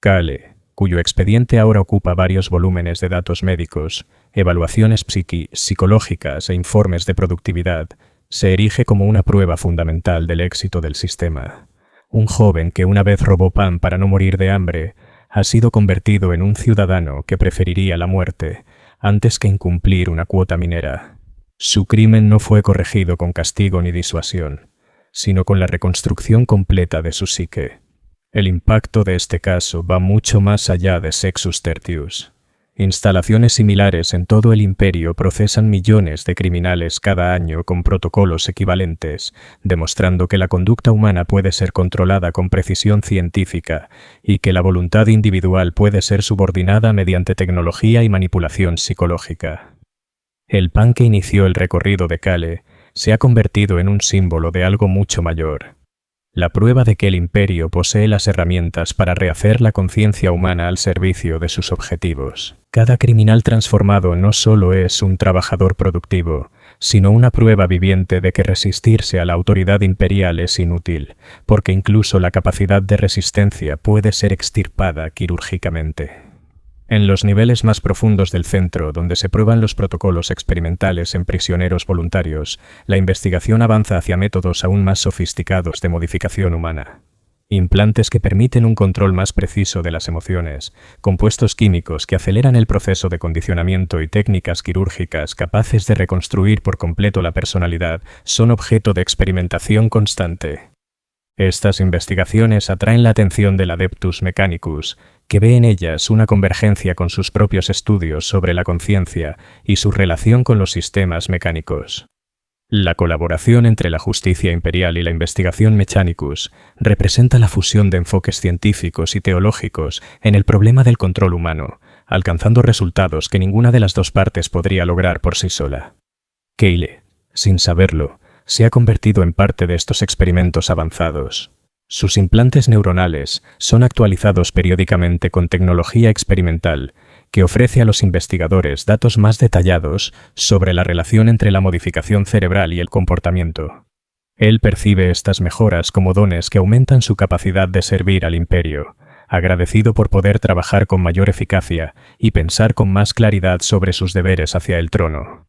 Kale, cuyo expediente ahora ocupa varios volúmenes de datos médicos, evaluaciones psicológicas e informes de productividad, se erige como una prueba fundamental del éxito del sistema. Un joven que una vez robó pan para no morir de hambre ha sido convertido en un ciudadano que preferiría la muerte antes que incumplir una cuota minera. Su crimen no fue corregido con castigo ni disuasión, sino con la reconstrucción completa de su psique. El impacto de este caso va mucho más allá de Sextus Tertius. Instalaciones similares en todo el imperio procesan millones de criminales cada año con protocolos equivalentes, demostrando que la conducta humana puede ser controlada con precisión científica y que la voluntad individual puede ser subordinada mediante tecnología y manipulación psicológica. El pan que inició el recorrido de Kale se ha convertido en un símbolo de algo mucho mayor. La prueba de que el imperio posee las herramientas para rehacer la conciencia humana al servicio de sus objetivos. Cada criminal transformado no solo es un trabajador productivo, sino una prueba viviente de que resistirse a la autoridad imperial es inútil, porque incluso la capacidad de resistencia puede ser extirpada quirúrgicamente. En los niveles más profundos del centro, donde se prueban los protocolos experimentales en prisioneros voluntarios, la investigación avanza hacia métodos aún más sofisticados de modificación humana. Implantes que permiten un control más preciso de las emociones, compuestos químicos que aceleran el proceso de condicionamiento y técnicas quirúrgicas capaces de reconstruir por completo la personalidad son objeto de experimentación constante. Estas investigaciones atraen la atención del Adeptus Mechanicus, que ve en ellas una convergencia con sus propios estudios sobre la conciencia y su relación con los sistemas mecánicos. La colaboración entre la justicia imperial y la investigación Mechanicus representa la fusión de enfoques científicos y teológicos en el problema del control humano, alcanzando resultados que ninguna de las dos partes podría lograr por sí sola. Kale, sin saberlo, se ha convertido en parte de estos experimentos avanzados. Sus implantes neuronales son actualizados periódicamente con tecnología experimental que ofrece a los investigadores datos más detallados sobre la relación entre la modificación cerebral y el comportamiento. Él percibe estas mejoras como dones que aumentan su capacidad de servir al imperio, agradecido por poder trabajar con mayor eficacia y pensar con más claridad sobre sus deberes hacia el trono.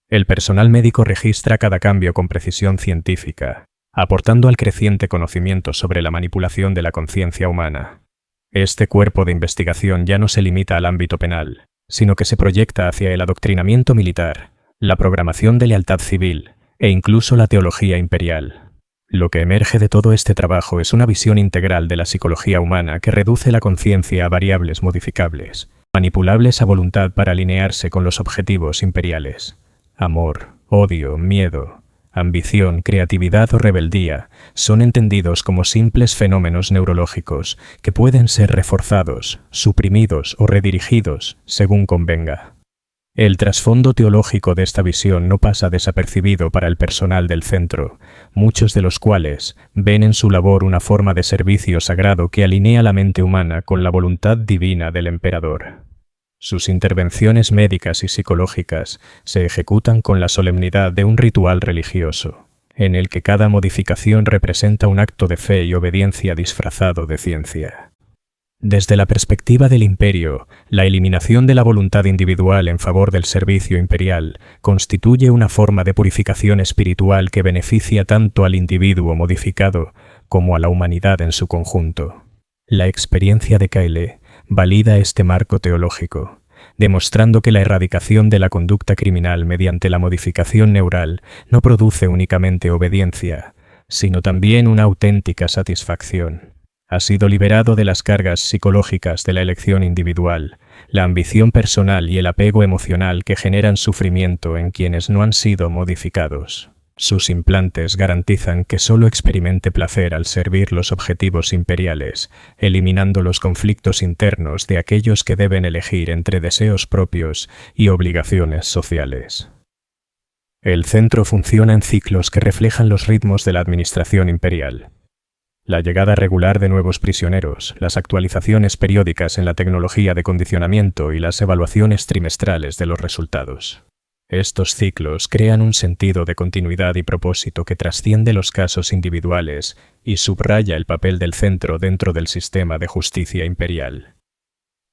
El personal médico registra cada cambio con precisión científica, aportando al creciente conocimiento sobre la manipulación de la conciencia humana. Este cuerpo de investigación ya no se limita al ámbito penal, sino que se proyecta hacia el adoctrinamiento militar, la programación de lealtad civil e incluso la teología imperial. Lo que emerge de todo este trabajo es una visión integral de la psicología humana que reduce la conciencia a variables modificables, manipulables a voluntad para alinearse con los objetivos imperiales. Amor, odio, miedo, ambición, creatividad o rebeldía son entendidos como simples fenómenos neurológicos que pueden ser reforzados, suprimidos o redirigidos según convenga. El trasfondo teológico de esta visión no pasa desapercibido para el personal del centro, muchos de los cuales ven en su labor una forma de servicio sagrado que alinea la mente humana con la voluntad divina del emperador. Sus intervenciones médicas y psicológicas se ejecutan con la solemnidad de un ritual religioso, en el que cada modificación representa un acto de fe y obediencia disfrazado de ciencia. Desde la perspectiva del imperio, la eliminación de la voluntad individual en favor del servicio imperial constituye una forma de purificación espiritual que beneficia tanto al individuo modificado como a la humanidad en su conjunto. La experiencia de Kale valida este marco teológico, demostrando que la erradicación de la conducta criminal mediante la modificación neural no produce únicamente obediencia, sino también una auténtica satisfacción. Ha sido liberado de las cargas psicológicas de la elección individual, la ambición personal y el apego emocional que generan sufrimiento en quienes no han sido modificados. Sus implantes garantizan que solo experimente placer al servir los objetivos imperiales, eliminando los conflictos internos de aquellos que deben elegir entre deseos propios y obligaciones sociales. El centro funciona en ciclos que reflejan los ritmos de la administración imperial. La llegada regular de nuevos prisioneros, las actualizaciones periódicas en la tecnología de condicionamiento y las evaluaciones trimestrales de los resultados. Estos ciclos crean un sentido de continuidad y propósito que trasciende los casos individuales y subraya el papel del centro dentro del sistema de justicia imperial.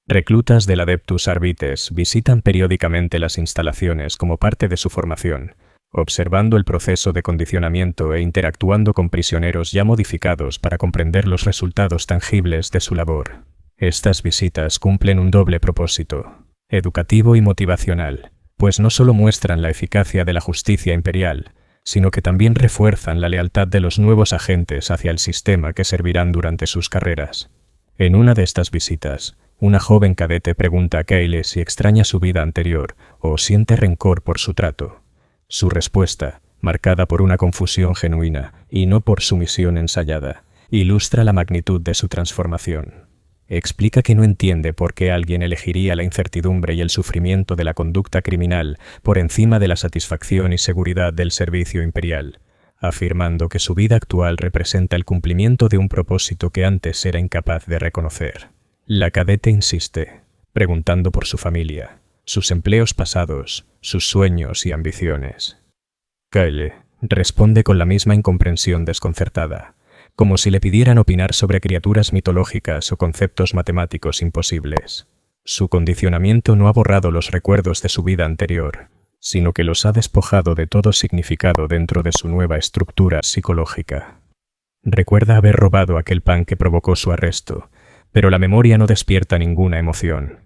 Reclutas del Adeptus Arbites visitan periódicamente las instalaciones como parte de su formación, observando el proceso de condicionamiento e interactuando con prisioneros ya modificados para comprender los resultados tangibles de su labor. Estas visitas cumplen un doble propósito, educativo y motivacional, pues no solo muestran la eficacia de la justicia imperial, sino que también refuerzan la lealtad de los nuevos agentes hacia el sistema que servirán durante sus carreras. En una de estas visitas, una joven cadete pregunta a Kayle si extraña su vida anterior o siente rencor por su trato. Su respuesta, marcada por una confusión genuina y no por sumisión ensayada, ilustra la magnitud de su transformación. Explica que no entiende por qué alguien elegiría la incertidumbre y el sufrimiento de la conducta criminal por encima de la satisfacción y seguridad del servicio imperial, afirmando que su vida actual representa el cumplimiento de un propósito que antes era incapaz de reconocer. La cadete insiste, preguntando por su familia, sus empleos pasados, sus sueños y ambiciones. Kayle responde con la misma incomprensión desconcertada, como si le pidieran opinar sobre criaturas mitológicas o conceptos matemáticos imposibles. Su condicionamiento no ha borrado los recuerdos de su vida anterior, sino que los ha despojado de todo significado dentro de su nueva estructura psicológica. Recuerda haber robado aquel pan que provocó su arresto, pero la memoria no despierta ninguna emoción.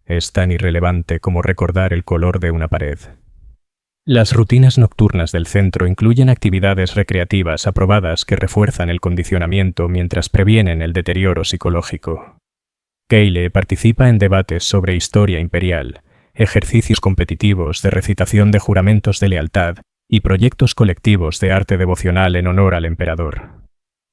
Es tan irrelevante como recordar el color de una pared. Las rutinas nocturnas del centro incluyen actividades recreativas aprobadas que refuerzan el condicionamiento mientras previenen el deterioro psicológico. Kayle participa en debates sobre historia imperial, ejercicios competitivos de recitación de juramentos de lealtad y proyectos colectivos de arte devocional en honor al emperador.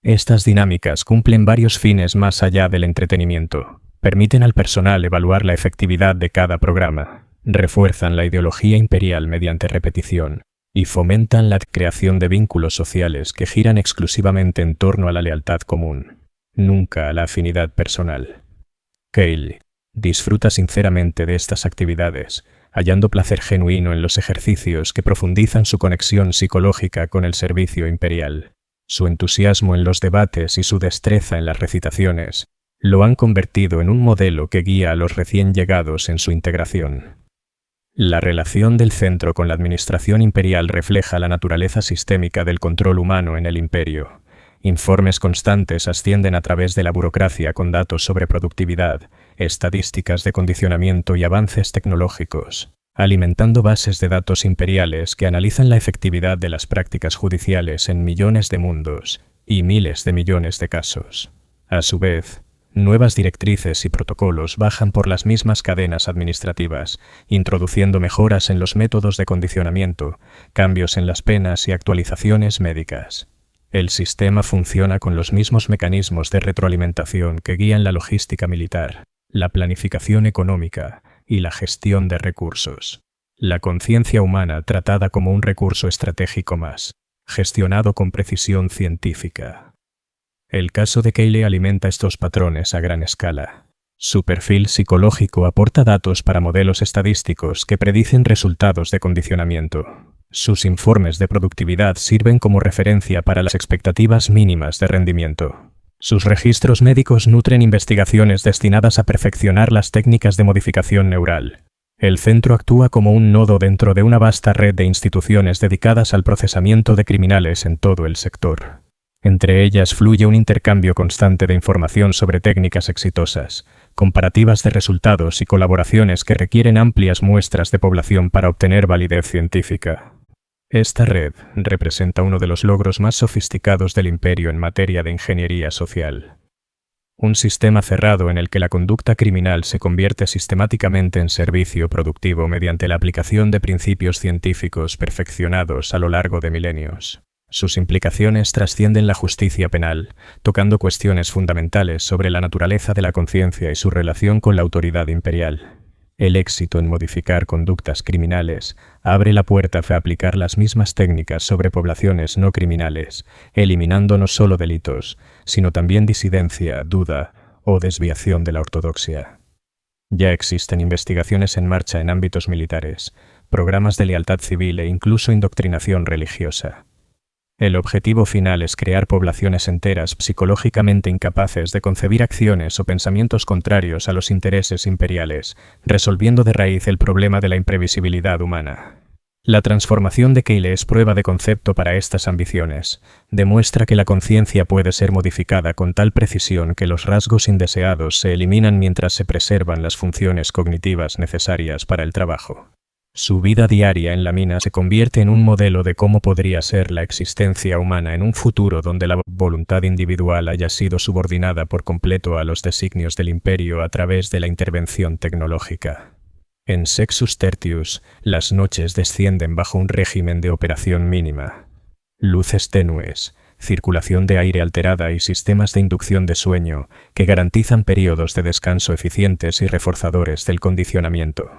Estas dinámicas cumplen varios fines más allá del entretenimiento. Permiten al personal evaluar la efectividad de cada programa, refuerzan la ideología imperial mediante repetición y fomentan la creación de vínculos sociales que giran exclusivamente en torno a la lealtad común, nunca a la afinidad personal. Kayle disfruta sinceramente de estas actividades, hallando placer genuino en los ejercicios que profundizan su conexión psicológica con el servicio imperial. Su entusiasmo en los debates y su destreza en las recitaciones lo han convertido en un modelo que guía a los recién llegados en su integración. La relación del centro con la administración imperial refleja la naturaleza sistémica del control humano en el imperio. Informes constantes ascienden a través de la burocracia con datos sobre productividad, estadísticas de condicionamiento y avances tecnológicos, alimentando bases de datos imperiales que analizan la efectividad de las prácticas judiciales en millones de mundos y miles de millones de casos. A su vez, nuevas directrices y protocolos bajan por las mismas cadenas administrativas, introduciendo mejoras en los métodos de condicionamiento, cambios en las penas y actualizaciones médicas. El sistema funciona con los mismos mecanismos de retroalimentación que guían la logística militar, la planificación económica y la gestión de recursos. La conciencia humana tratada como un recurso estratégico más, gestionado con precisión científica. El caso de Kayle alimenta estos patrones a gran escala. Su perfil psicológico aporta datos para modelos estadísticos que predicen resultados de condicionamiento. Sus informes de productividad sirven como referencia para las expectativas mínimas de rendimiento. Sus registros médicos nutren investigaciones destinadas a perfeccionar las técnicas de modificación neural. El centro actúa como un nodo dentro de una vasta red de instituciones dedicadas al procesamiento de criminales en todo el sector. Entre ellas fluye un intercambio constante de información sobre técnicas exitosas, comparativas de resultados y colaboraciones que requieren amplias muestras de población para obtener validez científica. Esta red representa uno de los logros más sofisticados del imperio en materia de ingeniería social. Un sistema cerrado en el que la conducta criminal se convierte sistemáticamente en servicio productivo mediante la aplicación de principios científicos perfeccionados a lo largo de milenios. Sus implicaciones trascienden la justicia penal, tocando cuestiones fundamentales sobre la naturaleza de la conciencia y su relación con la autoridad imperial. El éxito en modificar conductas criminales abre la puerta a aplicar las mismas técnicas sobre poblaciones no criminales, eliminando no solo delitos, sino también disidencia, duda o desviación de la ortodoxia. Ya existen investigaciones en marcha en ámbitos militares, programas de lealtad civil e incluso indoctrinación religiosa. El objetivo final es crear poblaciones enteras psicológicamente incapaces de concebir acciones o pensamientos contrarios a los intereses imperiales, resolviendo de raíz el problema de la imprevisibilidad humana. La transformación de Keyle es prueba de concepto para estas ambiciones. Demuestra que la conciencia puede ser modificada con tal precisión que los rasgos indeseados se eliminan mientras se preservan las funciones cognitivas necesarias para el trabajo. Su vida diaria en la mina se convierte en un modelo de cómo podría ser la existencia humana en un futuro donde la voluntad individual haya sido subordinada por completo a los designios del imperio a través de la intervención tecnológica. En Sextus Tertius, las noches descienden bajo un régimen de operación mínima. Luces tenues, circulación de aire alterada y sistemas de inducción de sueño que garantizan periodos de descanso eficientes y reforzadores del condicionamiento.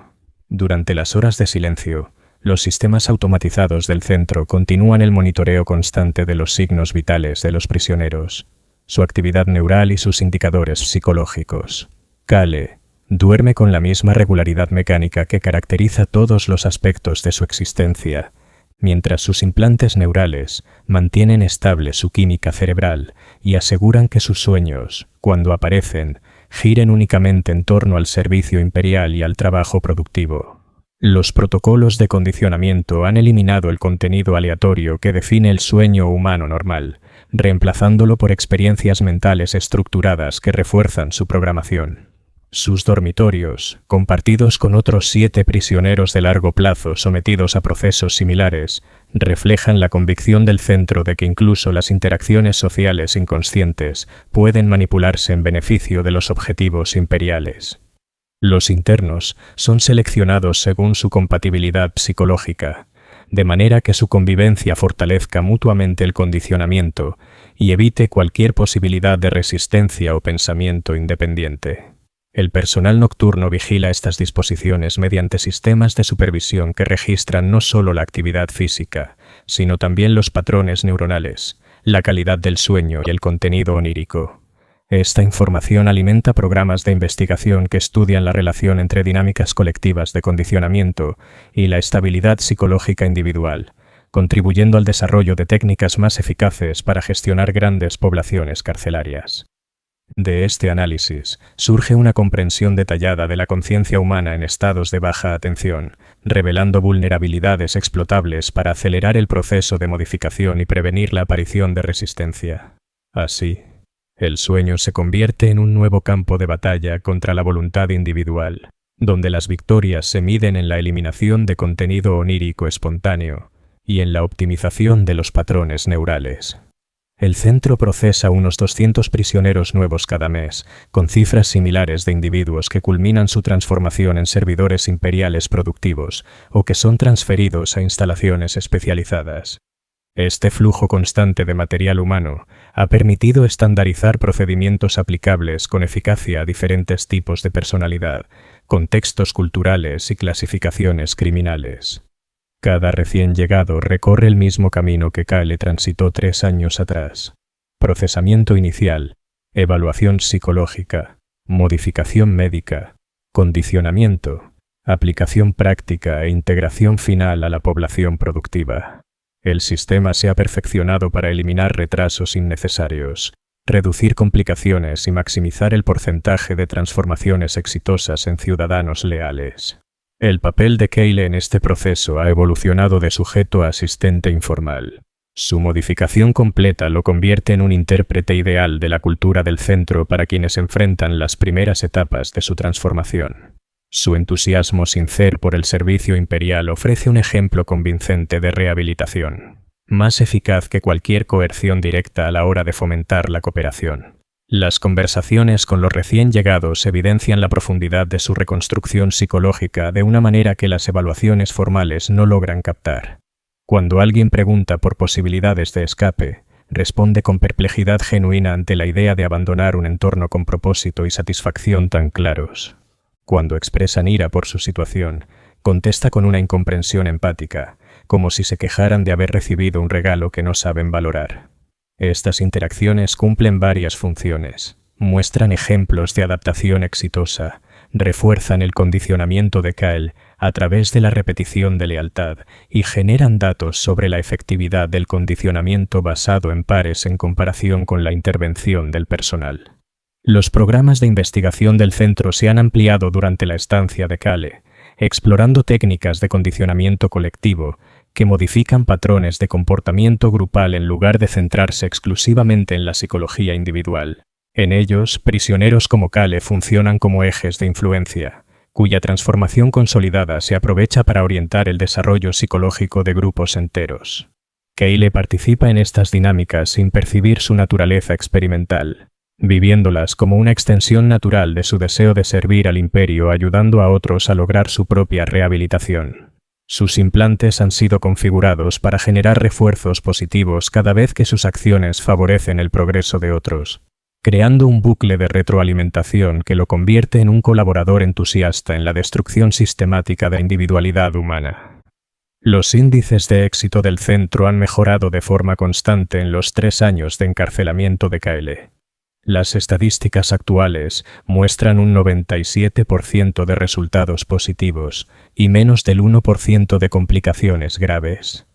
Durante las horas de silencio, los sistemas automatizados del centro continúan el monitoreo constante de los signos vitales de los prisioneros, su actividad neural y sus indicadores psicológicos. Kale duerme con la misma regularidad mecánica que caracteriza todos los aspectos de su existencia, mientras sus implantes neurales mantienen estable su química cerebral y aseguran que sus sueños, cuando aparecen, giren únicamente en torno al servicio imperial y al trabajo productivo. Los protocolos de condicionamiento han eliminado el contenido aleatorio que define el sueño humano normal, reemplazándolo por experiencias mentales estructuradas que refuerzan su programación. Sus dormitorios, compartidos con otros 7 prisioneros de largo plazo sometidos a procesos similares, reflejan la convicción del centro de que incluso las interacciones sociales inconscientes pueden manipularse en beneficio de los objetivos imperiales. Los internos son seleccionados según su compatibilidad psicológica, de manera que su convivencia fortalezca mutuamente el condicionamiento y evite cualquier posibilidad de resistencia o pensamiento independiente. El personal nocturno vigila estas disposiciones mediante sistemas de supervisión que registran no solo la actividad física, sino también los patrones neuronales, la calidad del sueño y el contenido onírico. Esta información alimenta programas de investigación que estudian la relación entre dinámicas colectivas de condicionamiento y la estabilidad psicológica individual, contribuyendo al desarrollo de técnicas más eficaces para gestionar grandes poblaciones carcelarias. De este análisis surge una comprensión detallada de la conciencia humana en estados de baja atención, revelando vulnerabilidades explotables para acelerar el proceso de modificación y prevenir la aparición de resistencia. Así, el sueño se convierte en un nuevo campo de batalla contra la voluntad individual, donde las victorias se miden en la eliminación de contenido onírico espontáneo y en la optimización de los patrones neurales. El centro procesa unos 200 prisioneros nuevos cada mes, con cifras similares de individuos que culminan su transformación en servidores imperiales productivos o que son transferidos a instalaciones especializadas. Este flujo constante de material humano ha permitido estandarizar procedimientos aplicables con eficacia a diferentes tipos de personalidad, contextos culturales y clasificaciones criminales. Cada recién llegado recorre el mismo camino que Kale transitó 3 años atrás. Procesamiento inicial, evaluación psicológica, modificación médica, condicionamiento, aplicación práctica e integración final a la población productiva. El sistema se ha perfeccionado para eliminar retrasos innecesarios, reducir complicaciones y maximizar el porcentaje de transformaciones exitosas en ciudadanos leales. El papel de Keyle en este proceso ha evolucionado de sujeto a asistente informal. Su modificación completa lo convierte en un intérprete ideal de la cultura del centro para quienes enfrentan las primeras etapas de su transformación. Su entusiasmo sincero por el servicio imperial ofrece un ejemplo convincente de rehabilitación, más eficaz que cualquier coerción directa a la hora de fomentar la cooperación. Las conversaciones con los recién llegados evidencian la profundidad de su reconstrucción psicológica de una manera que las evaluaciones formales no logran captar. Cuando alguien pregunta por posibilidades de escape, responde con perplejidad genuina ante la idea de abandonar un entorno con propósito y satisfacción tan claros. Cuando expresan ira por su situación, contesta con una incomprensión empática, como si se quejaran de haber recibido un regalo que no saben valorar. Estas interacciones cumplen varias funciones. Muestran ejemplos de adaptación exitosa, refuerzan el condicionamiento de Kale a través de la repetición de lealtad y generan datos sobre la efectividad del condicionamiento basado en pares en comparación con la intervención del personal. Los programas de investigación del centro se han ampliado durante la estancia de Kale, explorando técnicas de condicionamiento colectivo que modifican patrones de comportamiento grupal en lugar de centrarse exclusivamente en la psicología individual. En ellos, prisioneros como Kale funcionan como ejes de influencia, cuya transformación consolidada se aprovecha para orientar el desarrollo psicológico de grupos enteros. Kale participa en estas dinámicas sin percibir su naturaleza experimental, viviéndolas como una extensión natural de su deseo de servir al imperio, ayudando a otros a lograr su propia rehabilitación. Sus implantes han sido configurados para generar refuerzos positivos cada vez que sus acciones favorecen el progreso de otros, creando un bucle de retroalimentación que lo convierte en un colaborador entusiasta en la destrucción sistemática de la individualidad humana. Los índices de éxito del centro han mejorado de forma constante en los 3 años de encarcelamiento de Kale. Las estadísticas actuales muestran un 97% de resultados positivos y menos del 1% de complicaciones graves,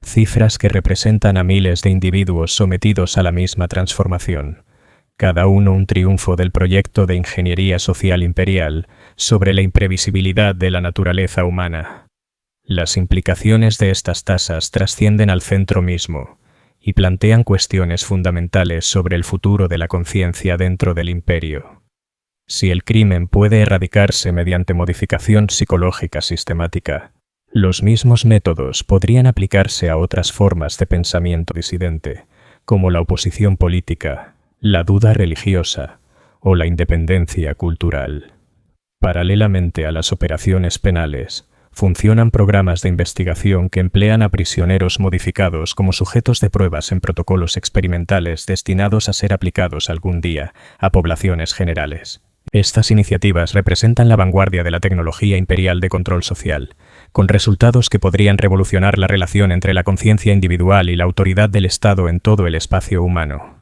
cifras que representan a miles de individuos sometidos a la misma transformación, cada uno un triunfo del proyecto de ingeniería social imperial sobre la imprevisibilidad de la naturaleza humana. Las implicaciones de estas tasas trascienden al centro mismo y plantean cuestiones fundamentales sobre el futuro de la conciencia dentro del imperio. Si el crimen puede erradicarse mediante modificación psicológica sistemática, los mismos métodos podrían aplicarse a otras formas de pensamiento disidente, como la oposición política, la duda religiosa o la independencia cultural. Paralelamente a las operaciones penales, funcionan programas de investigación que emplean a prisioneros modificados como sujetos de pruebas en protocolos experimentales destinados a ser aplicados algún día a poblaciones generales. Estas iniciativas representan la vanguardia de la tecnología imperial de control social, con resultados que podrían revolucionar la relación entre la conciencia individual y la autoridad del Estado en todo el espacio humano.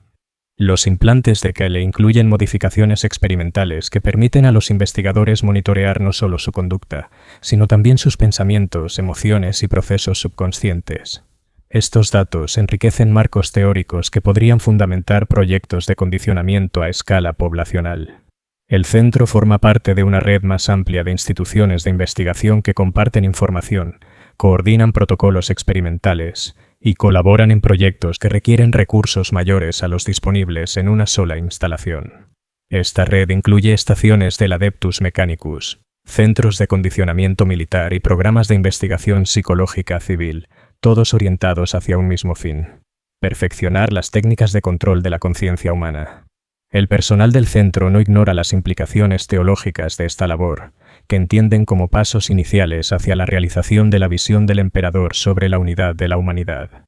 Los implantes de Kale incluyen modificaciones experimentales que permiten a los investigadores monitorear no solo su conducta, sino también sus pensamientos, emociones y procesos subconscientes. Estos datos enriquecen marcos teóricos que podrían fundamentar proyectos de condicionamiento a escala poblacional. El centro forma parte de una red más amplia de instituciones de investigación que comparten información, coordinan protocolos experimentales y colaboran en proyectos que requieren recursos mayores a los disponibles en una sola instalación. Esta red incluye estaciones del Adeptus Mechanicus, centros de condicionamiento militar y programas de investigación psicológica civil, todos orientados hacia un mismo fin: perfeccionar las técnicas de control de la conciencia humana. El personal del centro no ignora las implicaciones teológicas de esta labor, que entienden como pasos iniciales hacia la realización de la visión del emperador sobre la unidad de la humanidad.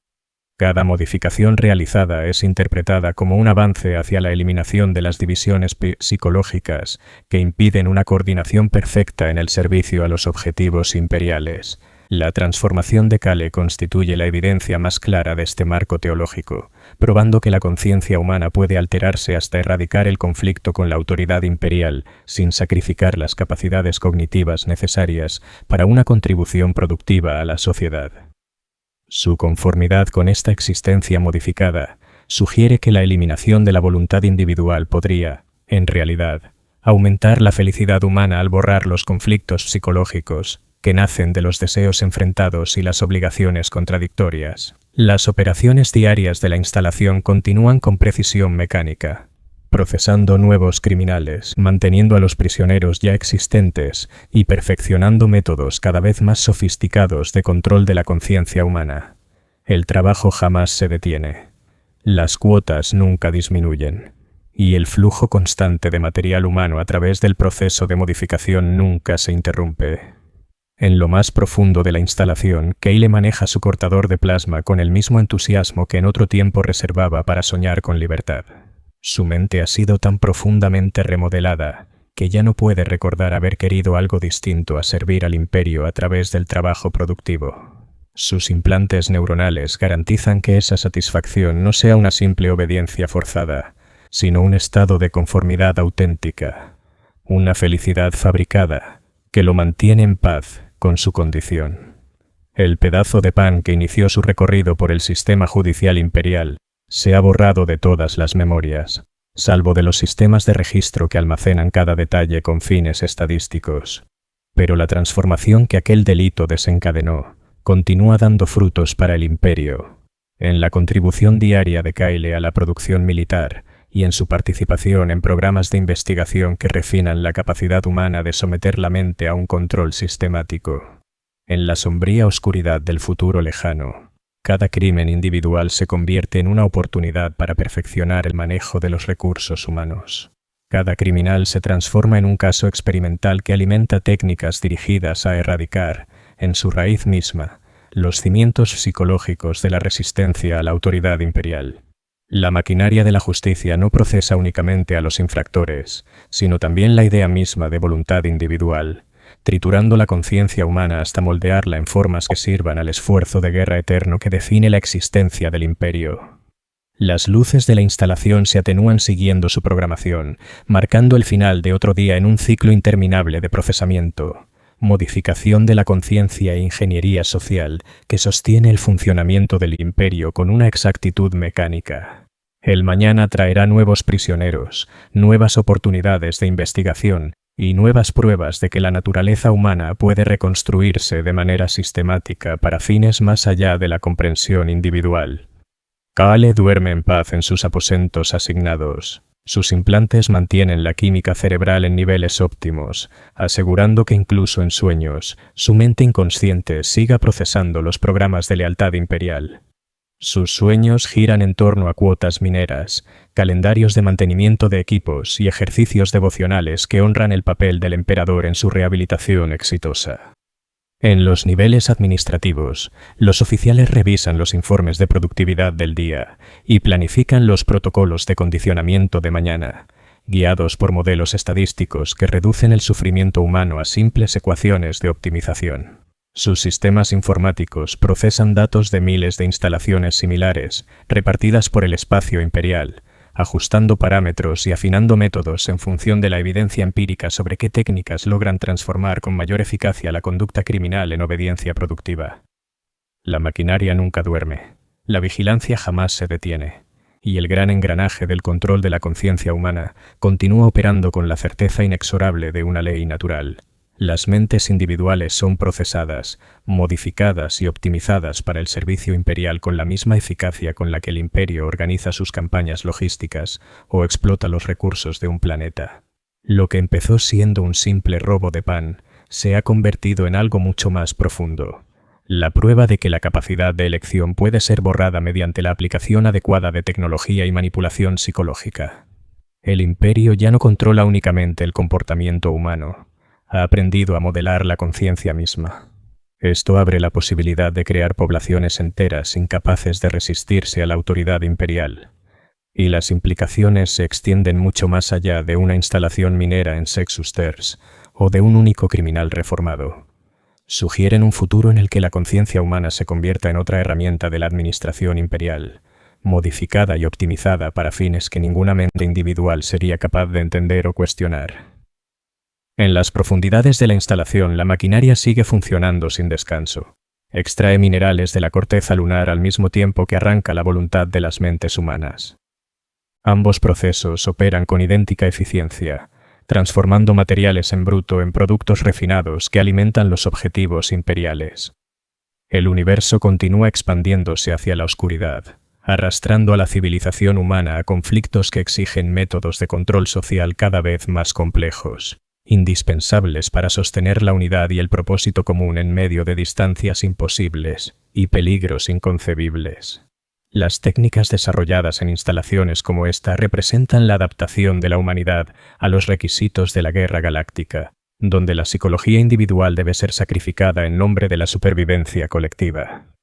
Cada modificación realizada es interpretada como un avance hacia la eliminación de las divisiones psicológicas que impiden una coordinación perfecta en el servicio a los objetivos imperiales. La transformación de Kale constituye la evidencia más clara de este marco teológico, probando que la conciencia humana puede alterarse hasta erradicar el conflicto con la autoridad imperial sin sacrificar las capacidades cognitivas necesarias para una contribución productiva a la sociedad. Su conformidad con esta existencia modificada sugiere que la eliminación de la voluntad individual podría, en realidad, aumentar la felicidad humana al borrar los conflictos psicológicos que nacen de los deseos enfrentados y las obligaciones contradictorias. Las operaciones diarias de la instalación continúan con precisión mecánica, procesando nuevos criminales, manteniendo a los prisioneros ya existentes y perfeccionando métodos cada vez más sofisticados de control de la conciencia humana. El trabajo jamás se detiene. Las cuotas nunca disminuyen. Y el flujo constante de material humano a través del proceso de modificación nunca se interrumpe. En lo más profundo de la instalación, Kale maneja su cortador de plasma con el mismo entusiasmo que en otro tiempo reservaba para soñar con libertad. Su mente ha sido tan profundamente remodelada que ya no puede recordar haber querido algo distinto a servir al imperio a través del trabajo productivo. Sus implantes neuronales garantizan que esa satisfacción no sea una simple obediencia forzada, sino un estado de conformidad auténtica. una felicidad fabricada que lo mantiene en paz con su condición. El pedazo de pan que inició su recorrido por el sistema judicial imperial se ha borrado de todas las memorias, salvo de los sistemas de registro que almacenan cada detalle con fines estadísticos. Pero la transformación que aquel delito desencadenó continúa dando frutos para el imperio, en la contribución diaria de Kyle a la producción militar y en su participación en programas de investigación que refinan la capacidad humana de someter la mente a un control sistemático. En la sombría oscuridad del futuro lejano, cada crimen individual se convierte en una oportunidad para perfeccionar el manejo de los recursos humanos. Cada criminal se transforma en un caso experimental que alimenta técnicas dirigidas a erradicar, en su raíz misma, los cimientos psicológicos de la resistencia a la autoridad imperial. La maquinaria de la justicia no procesa únicamente a los infractores, sino también la idea misma de voluntad individual, triturando la conciencia humana hasta moldearla en formas que sirvan al esfuerzo de guerra eterno que define la existencia del imperio. Las luces de la instalación se atenúan siguiendo su programación, marcando el final de otro día en un ciclo interminable de procesamiento, modificación de la conciencia e ingeniería social que sostiene el funcionamiento del imperio con una exactitud mecánica. El mañana traerá nuevos prisioneros, nuevas oportunidades de investigación y nuevas pruebas de que la naturaleza humana puede reconstruirse de manera sistemática para fines más allá de la comprensión individual. Kale duerme en paz en sus aposentos asignados. Sus implantes mantienen la química cerebral en niveles óptimos, asegurando que incluso en sueños, su mente inconsciente siga procesando los programas de lealtad imperial. Sus sueños giran en torno a cuotas mineras, calendarios de mantenimiento de equipos y ejercicios devocionales que honran el papel del emperador en su rehabilitación exitosa. En los niveles administrativos, los oficiales revisan los informes de productividad del día y planifican los protocolos de condicionamiento de mañana, guiados por modelos estadísticos que reducen el sufrimiento humano a simples ecuaciones de optimización. Sus sistemas informáticos procesan datos de miles de instalaciones similares, repartidas por el espacio imperial, ajustando parámetros y afinando métodos en función de la evidencia empírica sobre qué técnicas logran transformar con mayor eficacia la conducta criminal en obediencia productiva. La maquinaria nunca duerme, la vigilancia jamás se detiene, y el gran engranaje del control de la conciencia humana continúa operando con la certeza inexorable de una ley natural. Las mentes individuales son procesadas, modificadas y optimizadas para el servicio imperial con la misma eficacia con la que el imperio organiza sus campañas logísticas o explota los recursos de un planeta. Lo que empezó siendo un simple robo de pan se ha convertido en algo mucho más profundo. La prueba de que la capacidad de elección puede ser borrada mediante la aplicación adecuada de tecnología y manipulación psicológica. El imperio ya no controla únicamente el comportamiento humano. Ha aprendido a modelar la conciencia misma. Esto abre la posibilidad de crear poblaciones enteras incapaces de resistirse a la autoridad imperial. Y las implicaciones se extienden mucho más allá de una instalación minera en Sexus Terz o de un único criminal reformado. Sugieren un futuro en el que la conciencia humana se convierta en otra herramienta de la administración imperial, modificada y optimizada para fines que ninguna mente individual sería capaz de entender o cuestionar. En las profundidades de la instalación, la maquinaria sigue funcionando sin descanso. Extrae minerales de la corteza lunar al mismo tiempo que arranca la voluntad de las mentes humanas. Ambos procesos operan con idéntica eficiencia, transformando materiales en bruto en productos refinados que alimentan los objetivos imperiales. El universo continúa expandiéndose hacia la oscuridad, arrastrando a la civilización humana a conflictos que exigen métodos de control social cada vez más complejos, indispensables para sostener la unidad y el propósito común en medio de distancias imposibles y peligros inconcebibles. Las técnicas desarrolladas en instalaciones como esta representan la adaptación de la humanidad a los requisitos de la guerra galáctica, donde la psicología individual debe ser sacrificada en nombre de la supervivencia colectiva.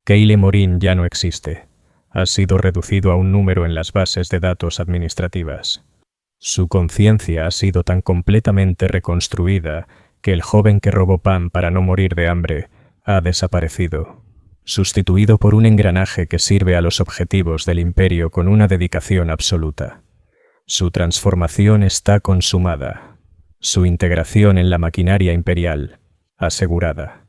Kyle Morin ya no existe. Ha sido reducido a un número en las bases de datos administrativas. Su conciencia ha sido tan completamente reconstruida que el joven que robó pan para no morir de hambre ha desaparecido, sustituido por un engranaje que sirve a los objetivos del imperio con una dedicación absoluta. Su transformación está consumada. Su integración en la maquinaria imperial, asegurada.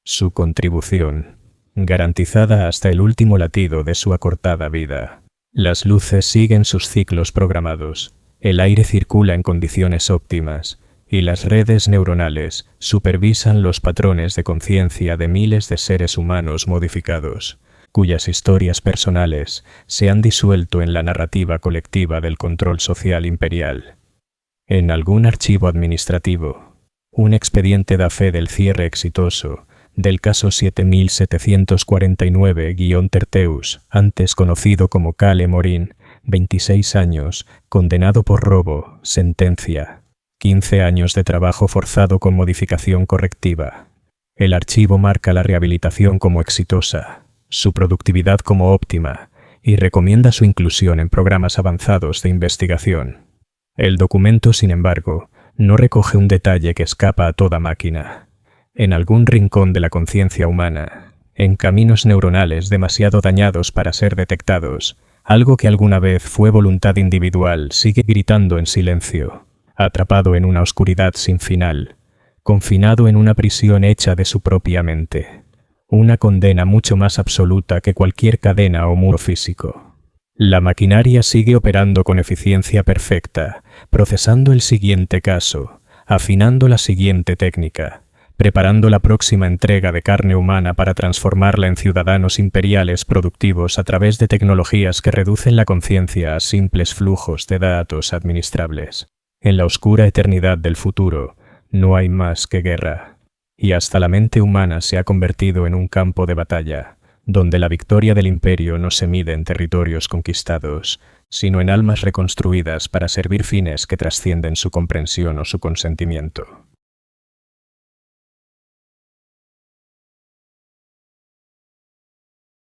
Su contribución, garantizada hasta el último latido de su acortada vida. Las luces siguen sus ciclos programados, el aire circula en condiciones óptimas, y las redes neuronales supervisan los patrones de conciencia de miles de seres humanos modificados, cuyas historias personales se han disuelto en la narrativa colectiva del control social imperial. En algún archivo administrativo, un expediente da fe del cierre exitoso del caso 7749-Terteus, antes conocido como Cale Morin, 26 años, condenado por robo, sentencia, 15 años de trabajo forzado con modificación correctiva. El archivo marca la rehabilitación como exitosa, su productividad como óptima, y recomienda su inclusión en programas avanzados de investigación. El documento, sin embargo, no recoge un detalle que escapa a toda máquina. En algún rincón de la conciencia humana, en caminos neuronales demasiado dañados para ser detectados, algo que alguna vez fue voluntad individual sigue gritando en silencio, atrapado en una oscuridad sin final, confinado en una prisión hecha de su propia mente, una condena mucho más absoluta que cualquier cadena o muro físico. La maquinaria sigue operando con eficiencia perfecta, procesando el siguiente caso, afinando la siguiente técnica, preparando la próxima entrega de carne humana para transformarla en ciudadanos imperiales productivos a través de tecnologías que reducen la conciencia a simples flujos de datos administrables. En la oscura eternidad del futuro, no hay más que guerra, y hasta la mente humana se ha convertido en un campo de batalla, donde la victoria del imperio no se mide en territorios conquistados, sino en almas reconstruidas para servir fines que trascienden su comprensión o su consentimiento.